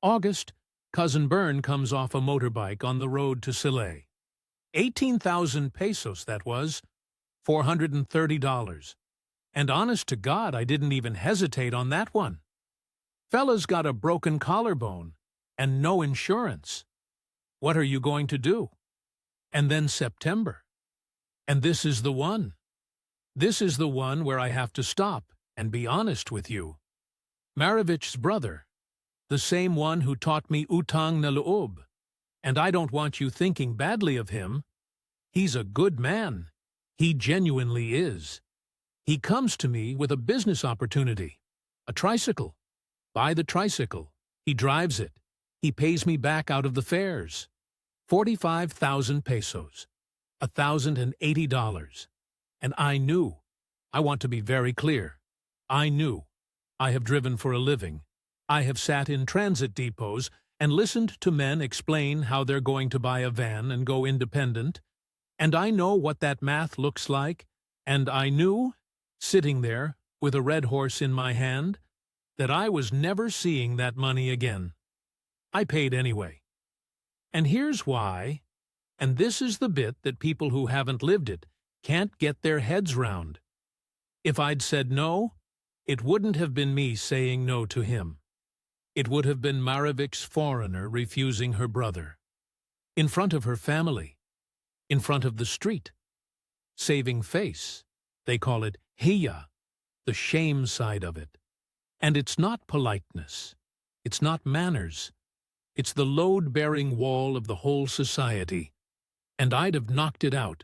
August, Cousin Bern comes off a motorbike on the road to Sile. 18,000 pesos, that was, $430. And honest to God, I didn't even hesitate on that one. Fella's got a broken collarbone and no insurance. What are you going to do? And then September. And this is the one. This is the one where I have to stop and be honest with you. Maravich's brother, the same one who taught me utang na loob. And I don't want you thinking badly of him. He's a good man. He genuinely is. He comes to me with a business opportunity, a tricycle. Buy the tricycle. He drives it. He pays me back out of the fares. 45,000 pesos. $1,080. And I knew. I want to be very clear. I knew. I have driven for a living. I have sat in transit depots and listened to men explain how they're going to buy a van and go independent. And I know what that math looks like. And I knew, sitting there with a red horse in my hand, that I was never seeing that money again. I paid anyway. And here's why, and this is the bit that people who haven't lived it can't get their heads round. If I'd said no, it wouldn't have been me saying no to him. It would have been Marevich's foreigner refusing her brother. In front of her family. In front of the street. Saving face. They call it hiya, the shame side of it. And it's not politeness. It's not manners. It's the load-bearing wall of the whole society. And I'd have knocked it out.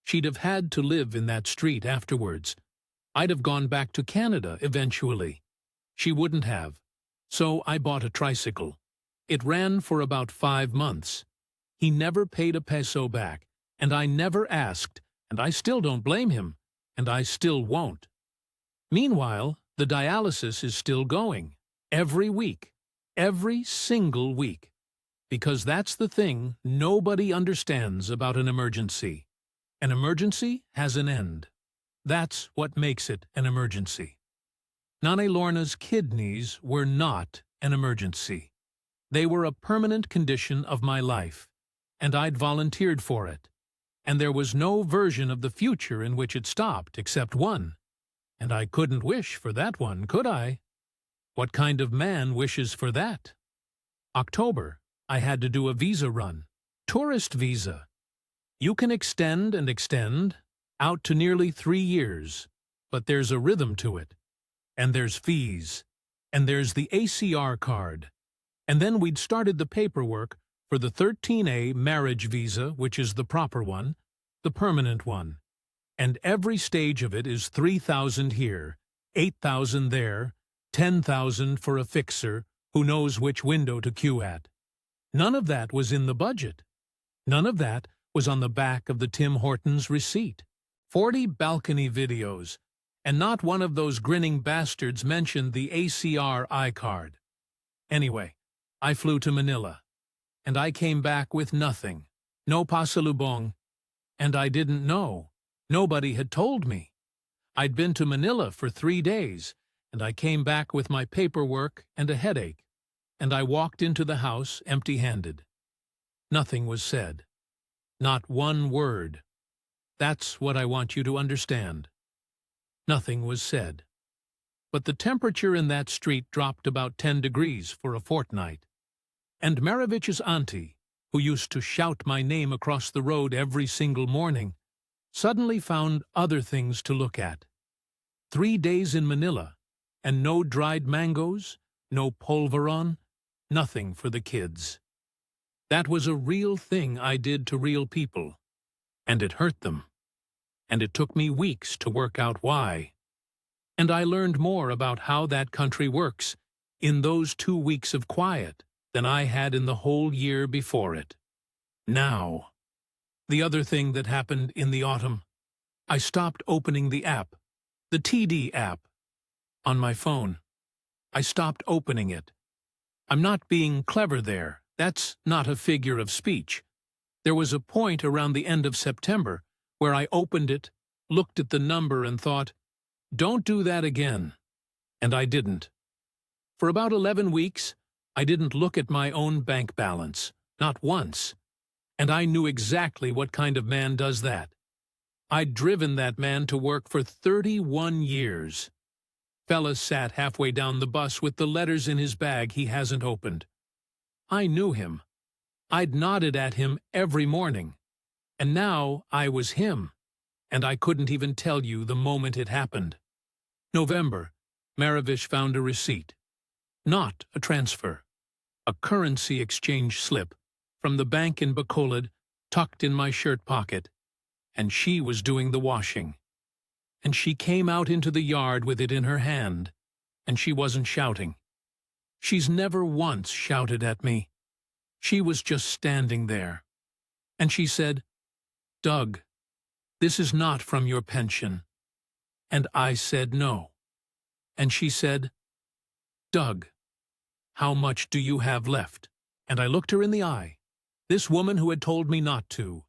She'd have had to live in that street afterwards. I'd have gone back to Canada eventually. She wouldn't have. So I bought a tricycle. It ran for about 5 months. He never paid a peso back, and I never asked, and I still don't blame him, and I still won't. Meanwhile, the dialysis is still going, every week, every single week, because that's the thing nobody understands about an emergency. An emergency has an end. That's what makes it an emergency. Nane Lorna's kidneys were not an emergency. They were a permanent condition of my life, and I'd volunteered for it. And there was no version of the future in which it stopped except one. And I couldn't wish for that one, could I? What kind of man wishes for that? October, I had to do a visa run. Tourist visa. You can extend and extend, out to nearly 3 years, but there's a rhythm to it. And there's fees. And there's the ACR card. And then we'd started the paperwork for the 13A marriage visa, which is the proper one, the permanent one. And every stage of it is 3,000 here, 8,000 there, 10,000 for a fixer who knows which window to queue at. None of that was in the budget. None of that was on the back of the Tim Hortons receipt. 40 balcony videos, and not one of those grinning bastards mentioned the ACR iCard. Anyway, I flew to Manila, and I came back with nothing, no pasalubong, and I didn't know. Nobody had told me. I'd been to Manila for 3 days, and I came back with my paperwork and a headache, and I walked into the house empty-handed. Nothing was said. Not one word. That's what I want you to understand. Nothing was said. But the temperature in that street dropped about 10 degrees for a fortnight. And Marevich's auntie, who used to shout my name across the road every single morning, suddenly found other things to look at. 3 days in Manila, and no dried mangoes, no polvoron, nothing for the kids. That was a real thing I did to real people, and it hurt them. And it took me weeks to work out why. And I learned more about how that country works in those 2 weeks of quiet than I had in the whole year before it. Now, the other thing that happened in the autumn, I stopped opening the app, the TD app, on my phone. I stopped opening it. I'm not being clever there. That's not a figure of speech. There was a point around the end of September where I opened it, looked at the number and thought, don't do that again. And I didn't. For about 11 weeks, I didn't look at my own bank balance, not once. And I knew exactly what kind of man does that. I'd driven that man to work for 31 years. Fella sat halfway down the bus with the letters in his bag he hasn't opened. I knew him. I'd nodded at him every morning. And now I was him, and I couldn't even tell you the moment it happened. November, Marevich found a receipt. Not a transfer. A currency exchange slip from the bank in Bacolod tucked in my shirt pocket. And she was doing the washing. And she came out into the yard with it in her hand, and she wasn't shouting. She's never once shouted at me. She was just standing there. And she said, Doug, "This is not from your pension." And I said no. And she said, "Doug, how much do you have left?" And I looked her in the eye. This woman who had told me not to,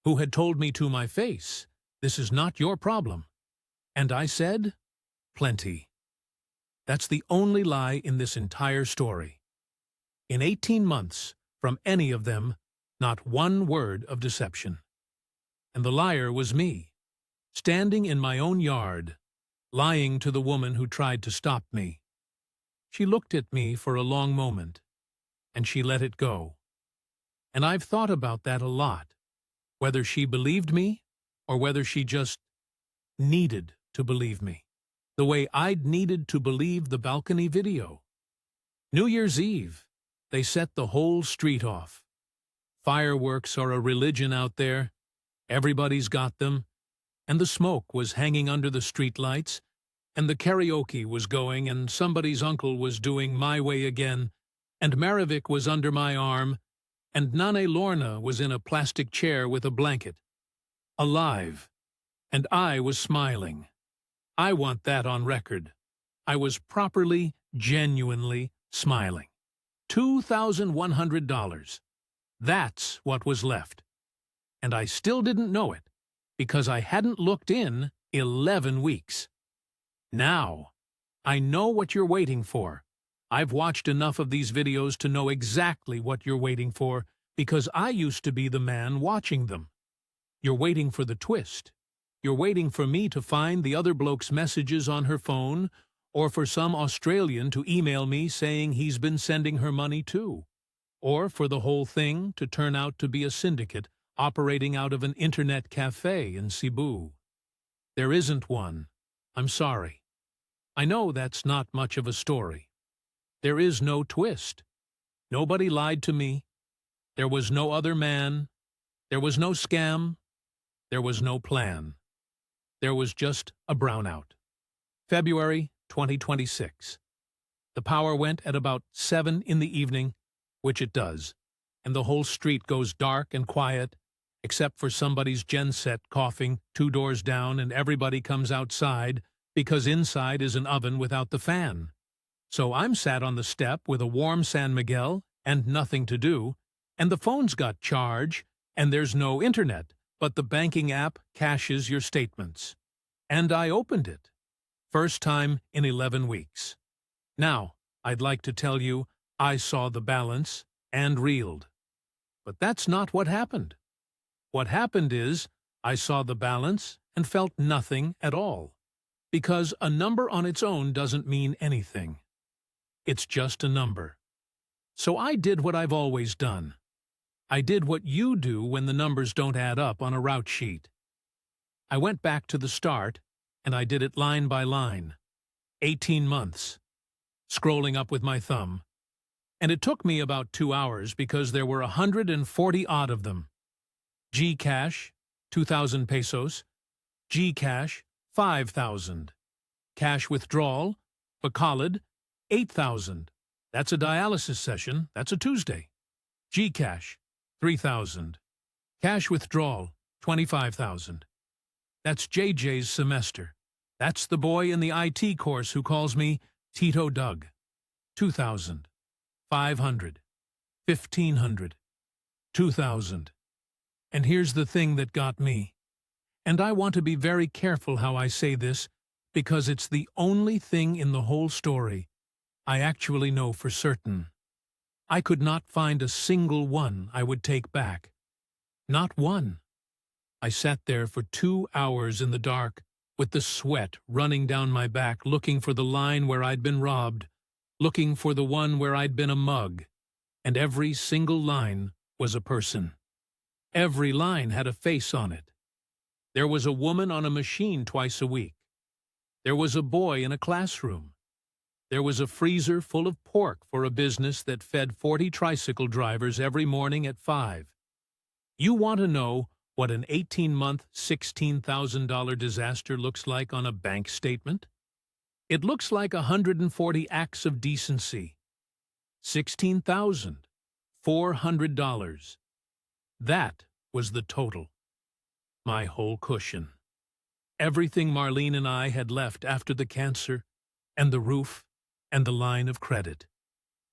who had told me to my face, "This is not your problem." And I said, "Plenty." That's the only lie in this entire story. In 18 months, from any of them, not one word of deception. And the liar was me, standing in my own yard, lying to the woman who tried to stop me. She looked at me for a long moment, and she let it go. And I've thought about that a lot, whether she believed me or whether she just needed to believe me, the way I'd needed to believe the balcony video. New Year's Eve, they set the whole street off. Fireworks are a religion out there. Everybody's got them. And the smoke was hanging under the streetlights, and the karaoke was going, and somebody's uncle was doing My Way Again, and Maravik was under my arm, and Nane Lorna was in a plastic chair with a blanket. Alive. And I was smiling. I want that on record. I was properly, genuinely smiling. $2,100. That's what was left. And I still didn't know it, because I hadn't looked in 11 weeks. Now, I know what you're waiting for. I've watched enough of these videos to know exactly what you're waiting for, because I used to be the man watching them. You're waiting for the twist. You're waiting for me to find the other bloke's messages on her phone, or for some Australian to email me saying he's been sending her money too, or for the whole thing to turn out to be a syndicate operating out of an internet cafe in Cebu. There isn't one. I'm sorry. I know that's not much of a story. There is no twist. Nobody lied to me. There was no other man. There was no scam. There was no plan. There was just a brownout. February 2026. The power went at about 7 in the evening, which it does, and the whole street goes dark and quiet, except for somebody's genset coughing 2 doors down, and everybody comes outside because inside is an oven without the fan. So I'm sat on the step with a warm San Miguel and nothing to do, and the phone's got charge, and there's no internet, but the banking app caches your statements. And I opened it. First time in 11 weeks. Now, I'd like to tell you I saw the balance and reeled. But that's not what happened. What happened is I saw the balance and felt nothing at all. Because a number on its own doesn't mean anything. It's just a number. So I did what I've always done. I did what you do when the numbers don't add up on a route sheet. I went back to the start, and I did it line by line. 18 months. Scrolling up with my thumb. And it took me about 2 hours because there were 140 odd of them. GCash, 2,000 pesos. GCash, 5,000. Cash withdrawal, Bacolod, 8,000. That's a dialysis session. That's a Tuesday. GCash, 3,000. Cash withdrawal, 25,000. That's JJ's semester. That's the boy in the IT course who calls me Tito Doug. 2,000. 500. 1,500. 2,000. And here's the thing that got me. And I want to be very careful how I say this, because it's the only thing in the whole story I actually know for certain. I could not find a single one I would take back. Not one. I sat there for 2 hours in the dark, with the sweat running down my back, looking for the line where I'd been robbed, looking for the one where I'd been a mug, and every single line was a person. Every line had a face on it. There was a woman on a machine twice a week. There was a boy in a classroom. There was a freezer full of pork for a business that fed 40 tricycle drivers every morning at 5. You want to know what an 18-month, $16,000 disaster looks like on a bank statement? It looks like 140 acts of decency. $16,400. That was the total. my whole cushion. Everything Marlene and I had left after the cancer, and the roof, and the line of credit.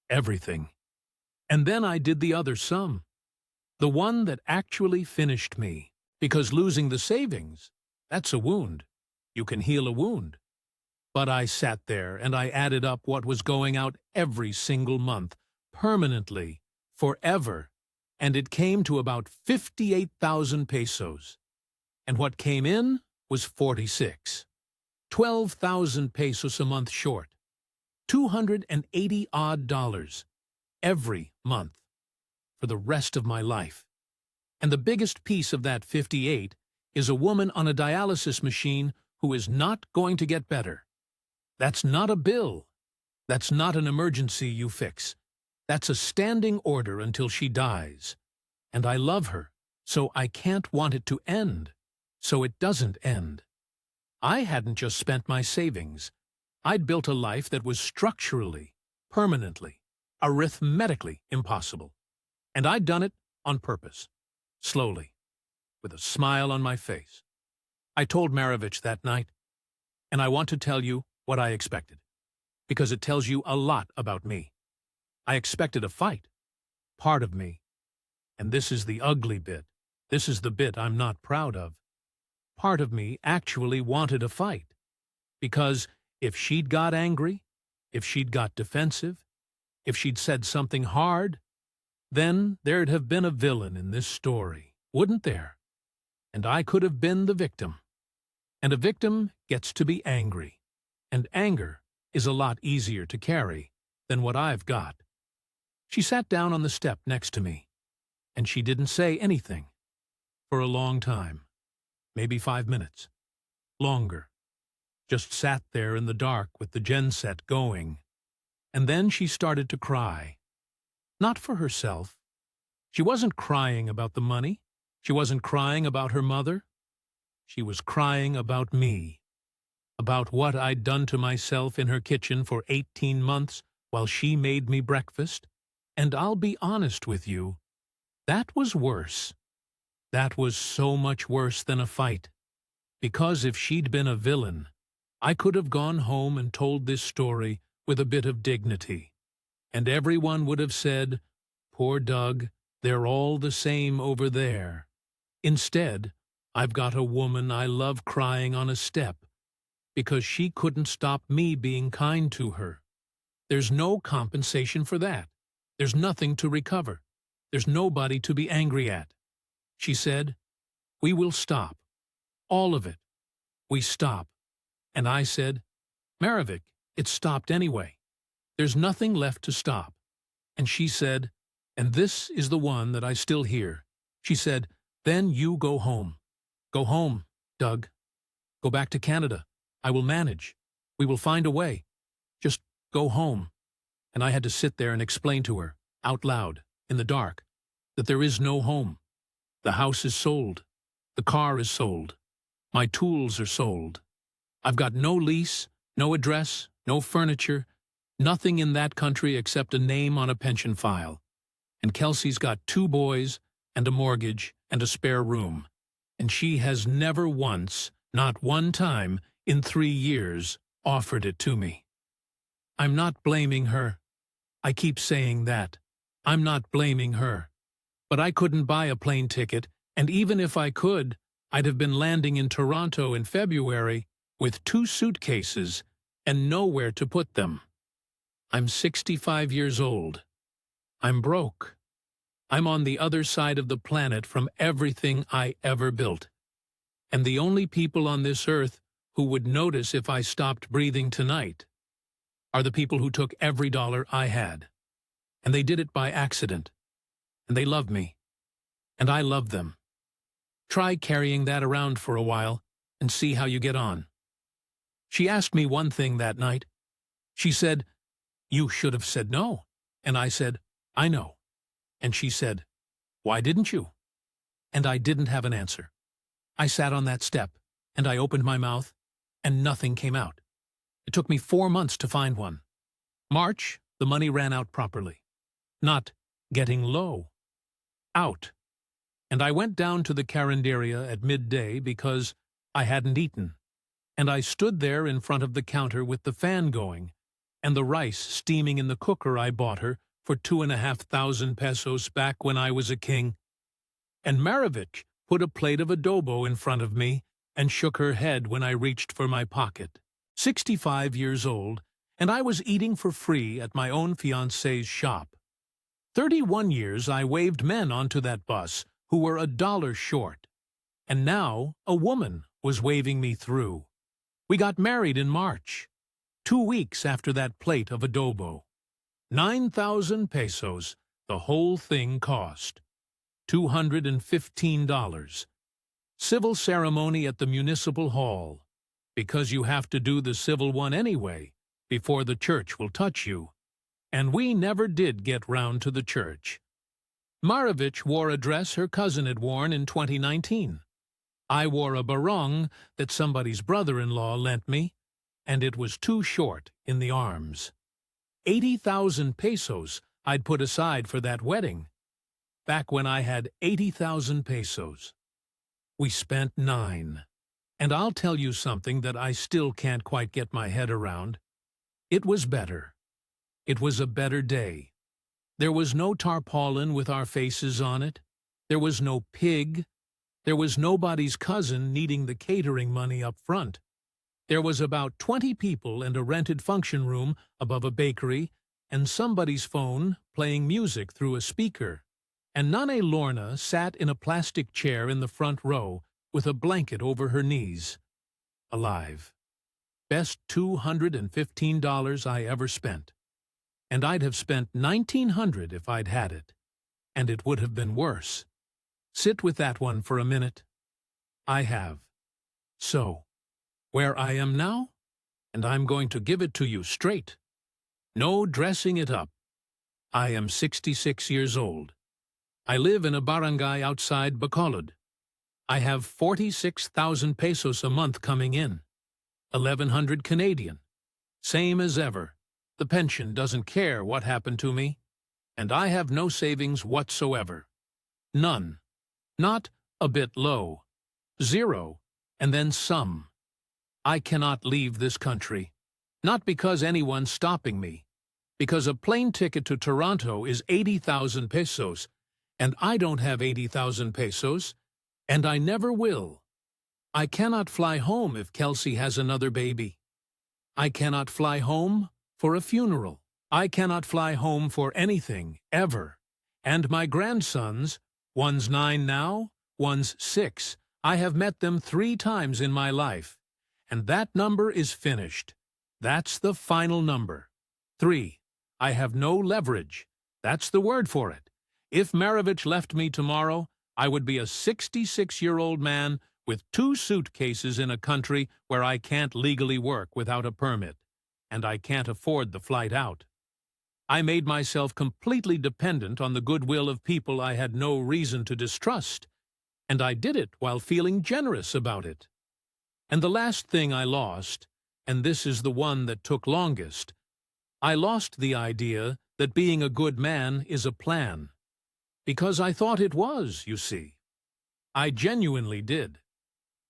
Everything. And then I did the other sum, the one that actually finished me, because losing the savings, that's a wound. You can heal a wound. But I sat there and I added up what was going out every single month, permanently, forever, and it came to about 58,000 pesos. And what came in was 46. 12,000 pesos a month short. $280-odd every month for the rest of my life. And the biggest piece of that 58 is a woman on a dialysis machine who is not going to get better. That's not a bill. That's not an emergency you fix. That's a standing order until she dies. And I love her, so I can't want it to end. So it doesn't end. I hadn't just spent my savings. I'd built a life that was structurally, permanently, arithmetically impossible. And I'd done it on purpose, slowly, with a smile on my face. I told Maravich that night, and I want to tell you what I expected, because it tells you a lot about me. I expected a fight, part of me. And this is the ugly bit. This is the bit I'm not proud of. Part of me actually wanted a fight, because if she'd got angry, if she'd got defensive, if she'd said something hard, then there'd have been a villain in this story, wouldn't there? And I could have been the victim. And a victim gets to be angry, and anger is a lot easier to carry than what I've got. She sat down on the step next to me, and she didn't say anything for a long time. Maybe 5 minutes. Longer. Just sat there in the dark with the genset going. And then she started to cry. Not for herself. She wasn't crying about the money. She wasn't crying about her mother. She was crying about me. About what I'd done to myself in her kitchen for 18 months while she made me breakfast. And I'll be honest with you, that was worse. That was so much worse than a fight. Because if she'd been a villain, I could have gone home and told this story with a bit of dignity. And everyone would have said, "Poor Doug, they're all the same over there." Instead, I've got a woman I love crying on a step because she couldn't stop me being kind to her. There's no compensation for that. There's nothing to recover. There's nobody to be angry at. She said, "We will stop. All of it. We stop." And I said, "Maravich, it stopped anyway. There's nothing left to stop." And she said, and this is the one that I still hear, she said, "Then you go home. Go home, Doug. Go back to Canada. I will manage. We will find a way. Just go home." And I had to sit there and explain to her, out loud, in the dark, that there is no home. The house is sold. The car is sold. My tools are sold. I've got no lease, no address, no furniture, nothing in that country except a name on a pension file. And Kelsey's got 2 boys and a mortgage and a spare room. And she has never once, not one time, in 3 years, offered it to me. I'm not blaming her. I keep saying that. I'm not blaming her. But I couldn't buy a plane ticket, and even if I could, I'd have been landing in Toronto in February with 2 suitcases and nowhere to put them. I'm 65 years old. I'm broke. I'm on the other side of the planet from everything I ever built. And the only people on this earth who would notice if I stopped breathing tonight are the people who took every dollar I had. And they did it by accident. And they love me. And I love them. Try carrying that around for a while and see how you get on. She asked me one thing that night. She said, "You should have said no." And I said, "I know." And she said, "Why didn't you?" And I didn't have an answer. I sat on that step, and I opened my mouth, and nothing came out. It took me 4 months to find one. March, the money ran out properly. Not getting low. Out. And I went down to the carinderia at midday because I hadn't eaten. And I stood there in front of the counter with the fan going, and the rice steaming in the cooker I bought her for 2,500 pesos back when I was a king. And Maravich put a plate of adobo in front of me and shook her head when I reached for my pocket. 65 years old, and I was eating for free at my own fiancé's shop. 31 years I waved men onto that bus who were $1 short. And now a woman was waving me through. We got married in March, 2 weeks after that plate of adobo. 9,000 pesos, the whole thing cost. $215. Civil ceremony at the municipal hall, because you have to do the civil one anyway, before the church will touch you. And we never did get round to the church. Maravich wore a dress her cousin had worn in 2019. I wore a barong that somebody's brother-in-law lent me, and it was too short in the arms. 80,000 pesos I'd put aside for that wedding, back when I had 80,000 pesos. We spent 9. And I'll tell you something that I still can't quite get my head around. It was better. It was a better day. There was no tarpaulin with our faces on it. There was no pig. There was nobody's cousin needing the catering money up front. There was about 20 people and a rented function room above a bakery and somebody's phone playing music through a speaker. And Nane Lorna sat in a plastic chair in the front row with a blanket over her knees. Alive. Best $215 I ever spent. And I'd have spent $1,900 if I'd had it. And it would have been worse. Sit with that one for a minute. I have. So, where I am now? And I'm going to give it to you straight. No dressing it up. I am 66 years old. I live in a barangay outside Bacolod. I have 46,000 pesos a month coming in. 1,100 Canadian. Same as ever. The pension doesn't care what happened to me. And I have no savings whatsoever. None. Not a bit low. 0, and then some. I cannot leave this country. Not because anyone's stopping me. Because a plane ticket to Toronto is 80,000 pesos, and I don't have 80,000 pesos, and I never will. I cannot fly home if Kelsey has another baby. I cannot fly home for a funeral. I cannot fly home for anything, ever. And my grandsons, one's 9 now, one's 6. I have met them 3 times in my life. And that number is finished. That's the final number. 3. I have no leverage. That's the word for it. If Maravich left me tomorrow, I would be a 66-year-old man with 2 suitcases in a country where I can't legally work without a permit, and I can't afford the flight out. I made myself completely dependent on the goodwill of people I had no reason to distrust, and I did it while feeling generous about it. And the last thing I lost, and this is the one that took longest, I lost the idea that being a good man is a plan. Because I thought it was, you see. I genuinely did.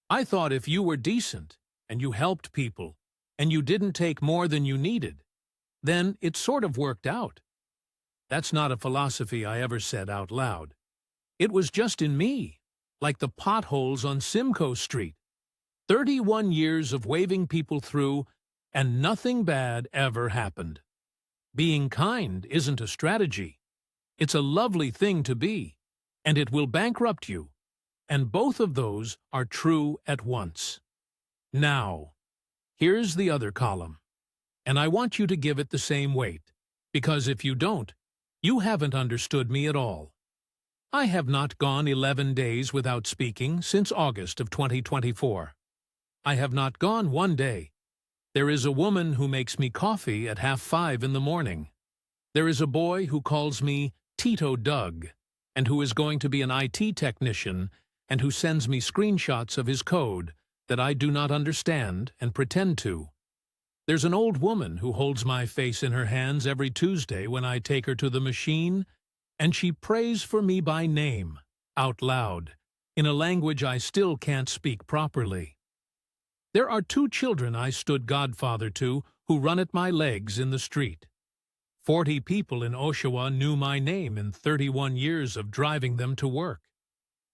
I thought if you were decent, and you helped people, and you didn't take more than you needed, then it sort of worked out. That's not a philosophy I ever said out loud. It was just in me, like the potholes on Simcoe Street. 31 years of waving people through, and nothing bad ever happened. Being kind isn't a strategy. It's a lovely thing to be, and it will bankrupt you. And both of those are true at once. Now, here's the other column. And I want you to give it the same weight, because if you don't, you haven't understood me at all. I have not gone 11 days without speaking since August of 2024. I have not gone one day. There is a woman who makes me coffee at 4:30 in the morning. There is a boy who calls me Tito Doug, and who is going to be an IT technician, and who sends me screenshots of his code that I do not understand and pretend to. There's an old woman who holds my face in her hands every Tuesday when I take her to the machine, and she prays for me by name. out loud, in a language I still can't speak properly. There are 2 children I stood godfather to who run at my legs in the street. 40 people in Oshawa knew my name in 31 years of driving them to work.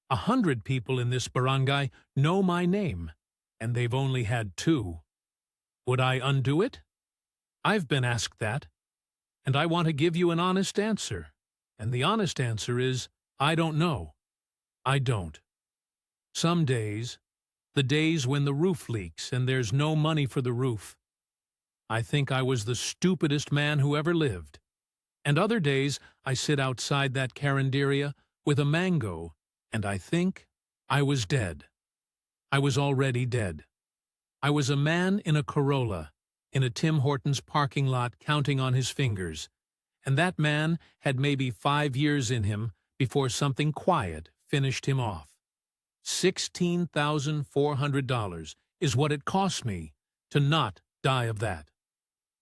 100 people in this barangay know my name, and they've only had 2. Would I undo it? I've been asked that, and I want to give you an honest answer. And the honest answer is, I don't know. I don't. Some days, the days when the roof leaks and there's no money for the roof, I think I was the stupidest man who ever lived. And other days, I sit outside that carinderia with a mango, and I think I was dead. I was already dead. I was a man in a Corolla, in a Tim Hortons parking lot counting on his fingers, and that man had maybe 5 years in him before something quiet finished him off. $16,400 is what it cost me to not die of that.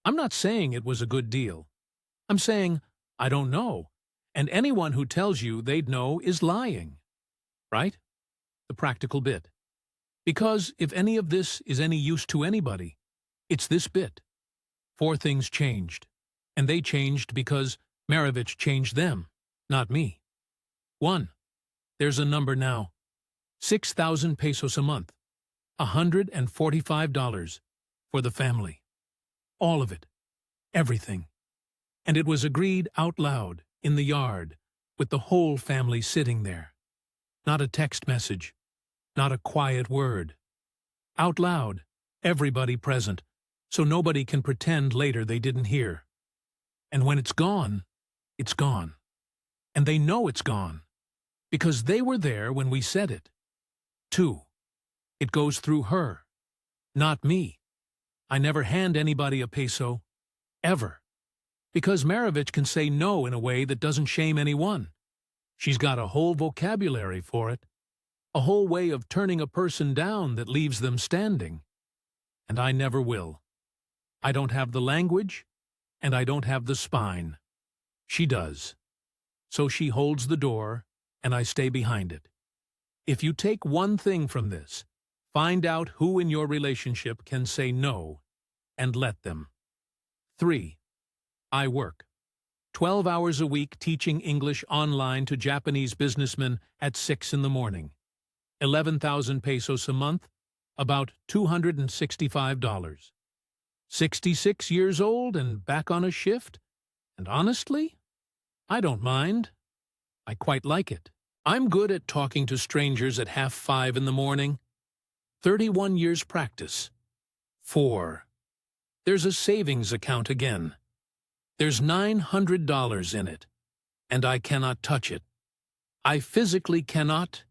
I'm not saying it was a good deal. I'm saying I don't know, and anyone who tells you they'd know is lying. Right? The practical bit. Because if any of this is any use to anybody, it's this bit. 4 things changed, and they changed because Maravich changed them, not me. 1. There's a number now. 6,000 pesos a month. $145 for the family. All of it. Everything. And it was agreed out loud, in the yard, with the whole family sitting there. Not a text message. Not a quiet word. Out loud, everybody present, so nobody can pretend later they didn't hear. And when it's gone, it's gone. And they know it's gone, because they were there when we said it. 2. It goes through her, not me. I never hand anybody a peso, ever. Because Maravich can say no in a way that doesn't shame anyone. She's got a whole vocabulary for it. A whole way of turning a person down that leaves them standing. And I never will. I don't have the language, and I don't have the spine. She does. So she holds the door, and I stay behind it. If you take one thing from this, find out who in your relationship can say no, and let them. 3. I work. 12 hours a week teaching English online to Japanese businessmen at 6 in the morning. 11,000 pesos a month, about $265. 66 years old and back on a shift? And honestly, I don't mind. I quite like it. I'm good at talking to strangers at 4:30 in the morning. 31 years practice. 4. There's a savings account again. There's $900 in it, and I cannot touch it. I physically cannot.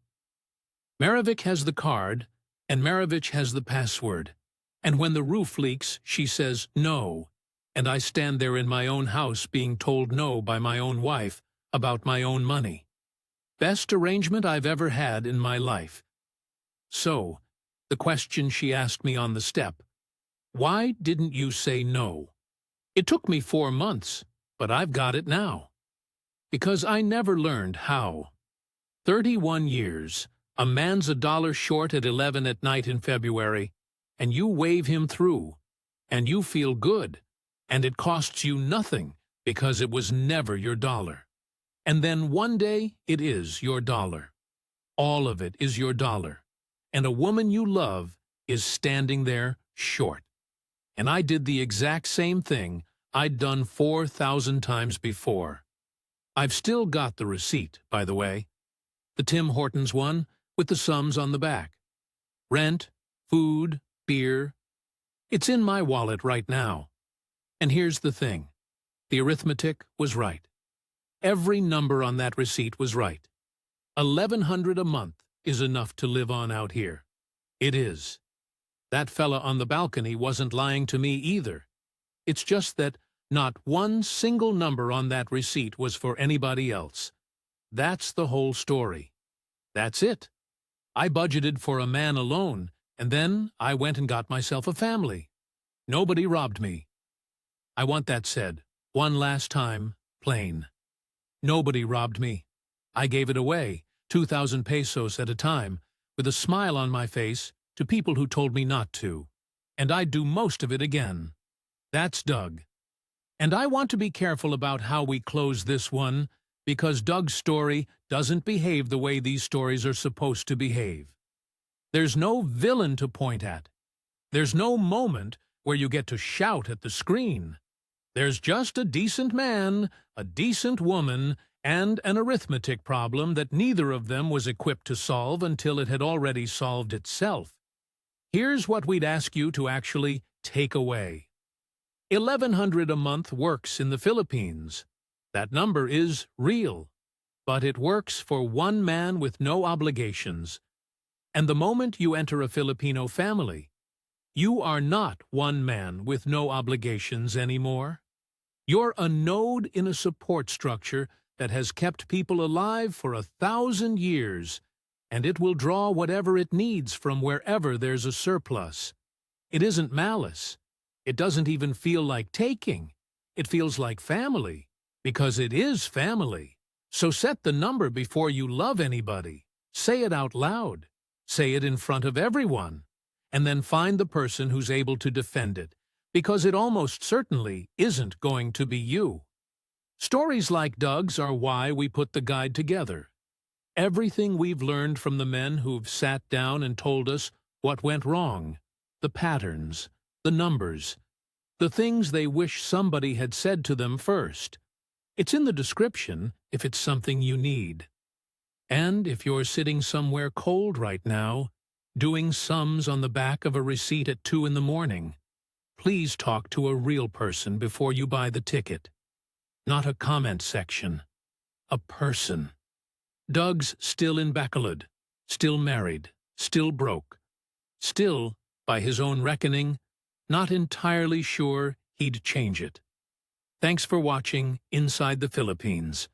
Maravich has the card, and Maravich has the password. And when the roof leaks, she says no, and I stand there in my own house being told no by my own wife about my own money. Best arrangement I've ever had in my life. So, the question she asked me on the step, why didn't you say no? It took me 4 months, but I've got it now. Because I never learned how. 31 years, a man's $1 short at 11 at night in February, and you wave him through, and you feel good, and it costs you nothing because it was never your dollar. And then one day it is your dollar. All of it is your dollar. And a woman you love is standing there short. And I did the exact same thing I'd done 4,000 times before. I've still got the receipt, by the way. The Tim Hortons one with the sums on the back. Rent, food, beer. It's in my wallet right now. And here's the thing. The arithmetic was right. Every number on that receipt was right. 1,100 a month is enough to live on out here. It is. That fella on the balcony wasn't lying to me either. It's just that not one single number on that receipt was for anybody else. That's the whole story. That's it. I budgeted for a man alone, and then I went and got myself a family. Nobody robbed me. I want that said, one last time, plain. Nobody robbed me. I gave it away, 2,000 pesos at a time, with a smile on my face, to people who told me not to. And I'd do most of it again. That's Doug. And I want to be careful about how we close this one, because Doug's story doesn't behave the way these stories are supposed to behave. There's no villain to point at. There's no moment where you get to shout at the screen. There's just a decent man, a decent woman, and an arithmetic problem that neither of them was equipped to solve until it had already solved itself. Here's what we'd ask you to actually take away. 1,100 a month works in the Philippines. That number is real, but it works for one man with no obligations. And the moment you enter a Filipino family, you are not one man with no obligations anymore. You're a node in a support structure that has kept people alive for 1,000 years, and it will draw whatever it needs from wherever there's a surplus. It isn't malice. It doesn't even feel like taking. It feels like family, because it is family. So set the number before you love anybody. Say it out loud. Say it in front of everyone. And then find the person who's able to defend it, because it almost certainly isn't going to be you. Stories like Doug's are why we put the guide together. Everything we've learned from the men who've sat down and told us what went wrong, the patterns, the numbers, the things they wish somebody had said to them first. It's in the description if it's something you need. And if you're sitting somewhere cold right now, doing sums on the back of a receipt at 2 in the morning, please talk to a real person before you buy the ticket. Not a comment section. A person. Doug's still in Bacolod, still married, still broke, still, by his own reckoning, not entirely sure he'd change it. Thanks for watching Inside the Philippines.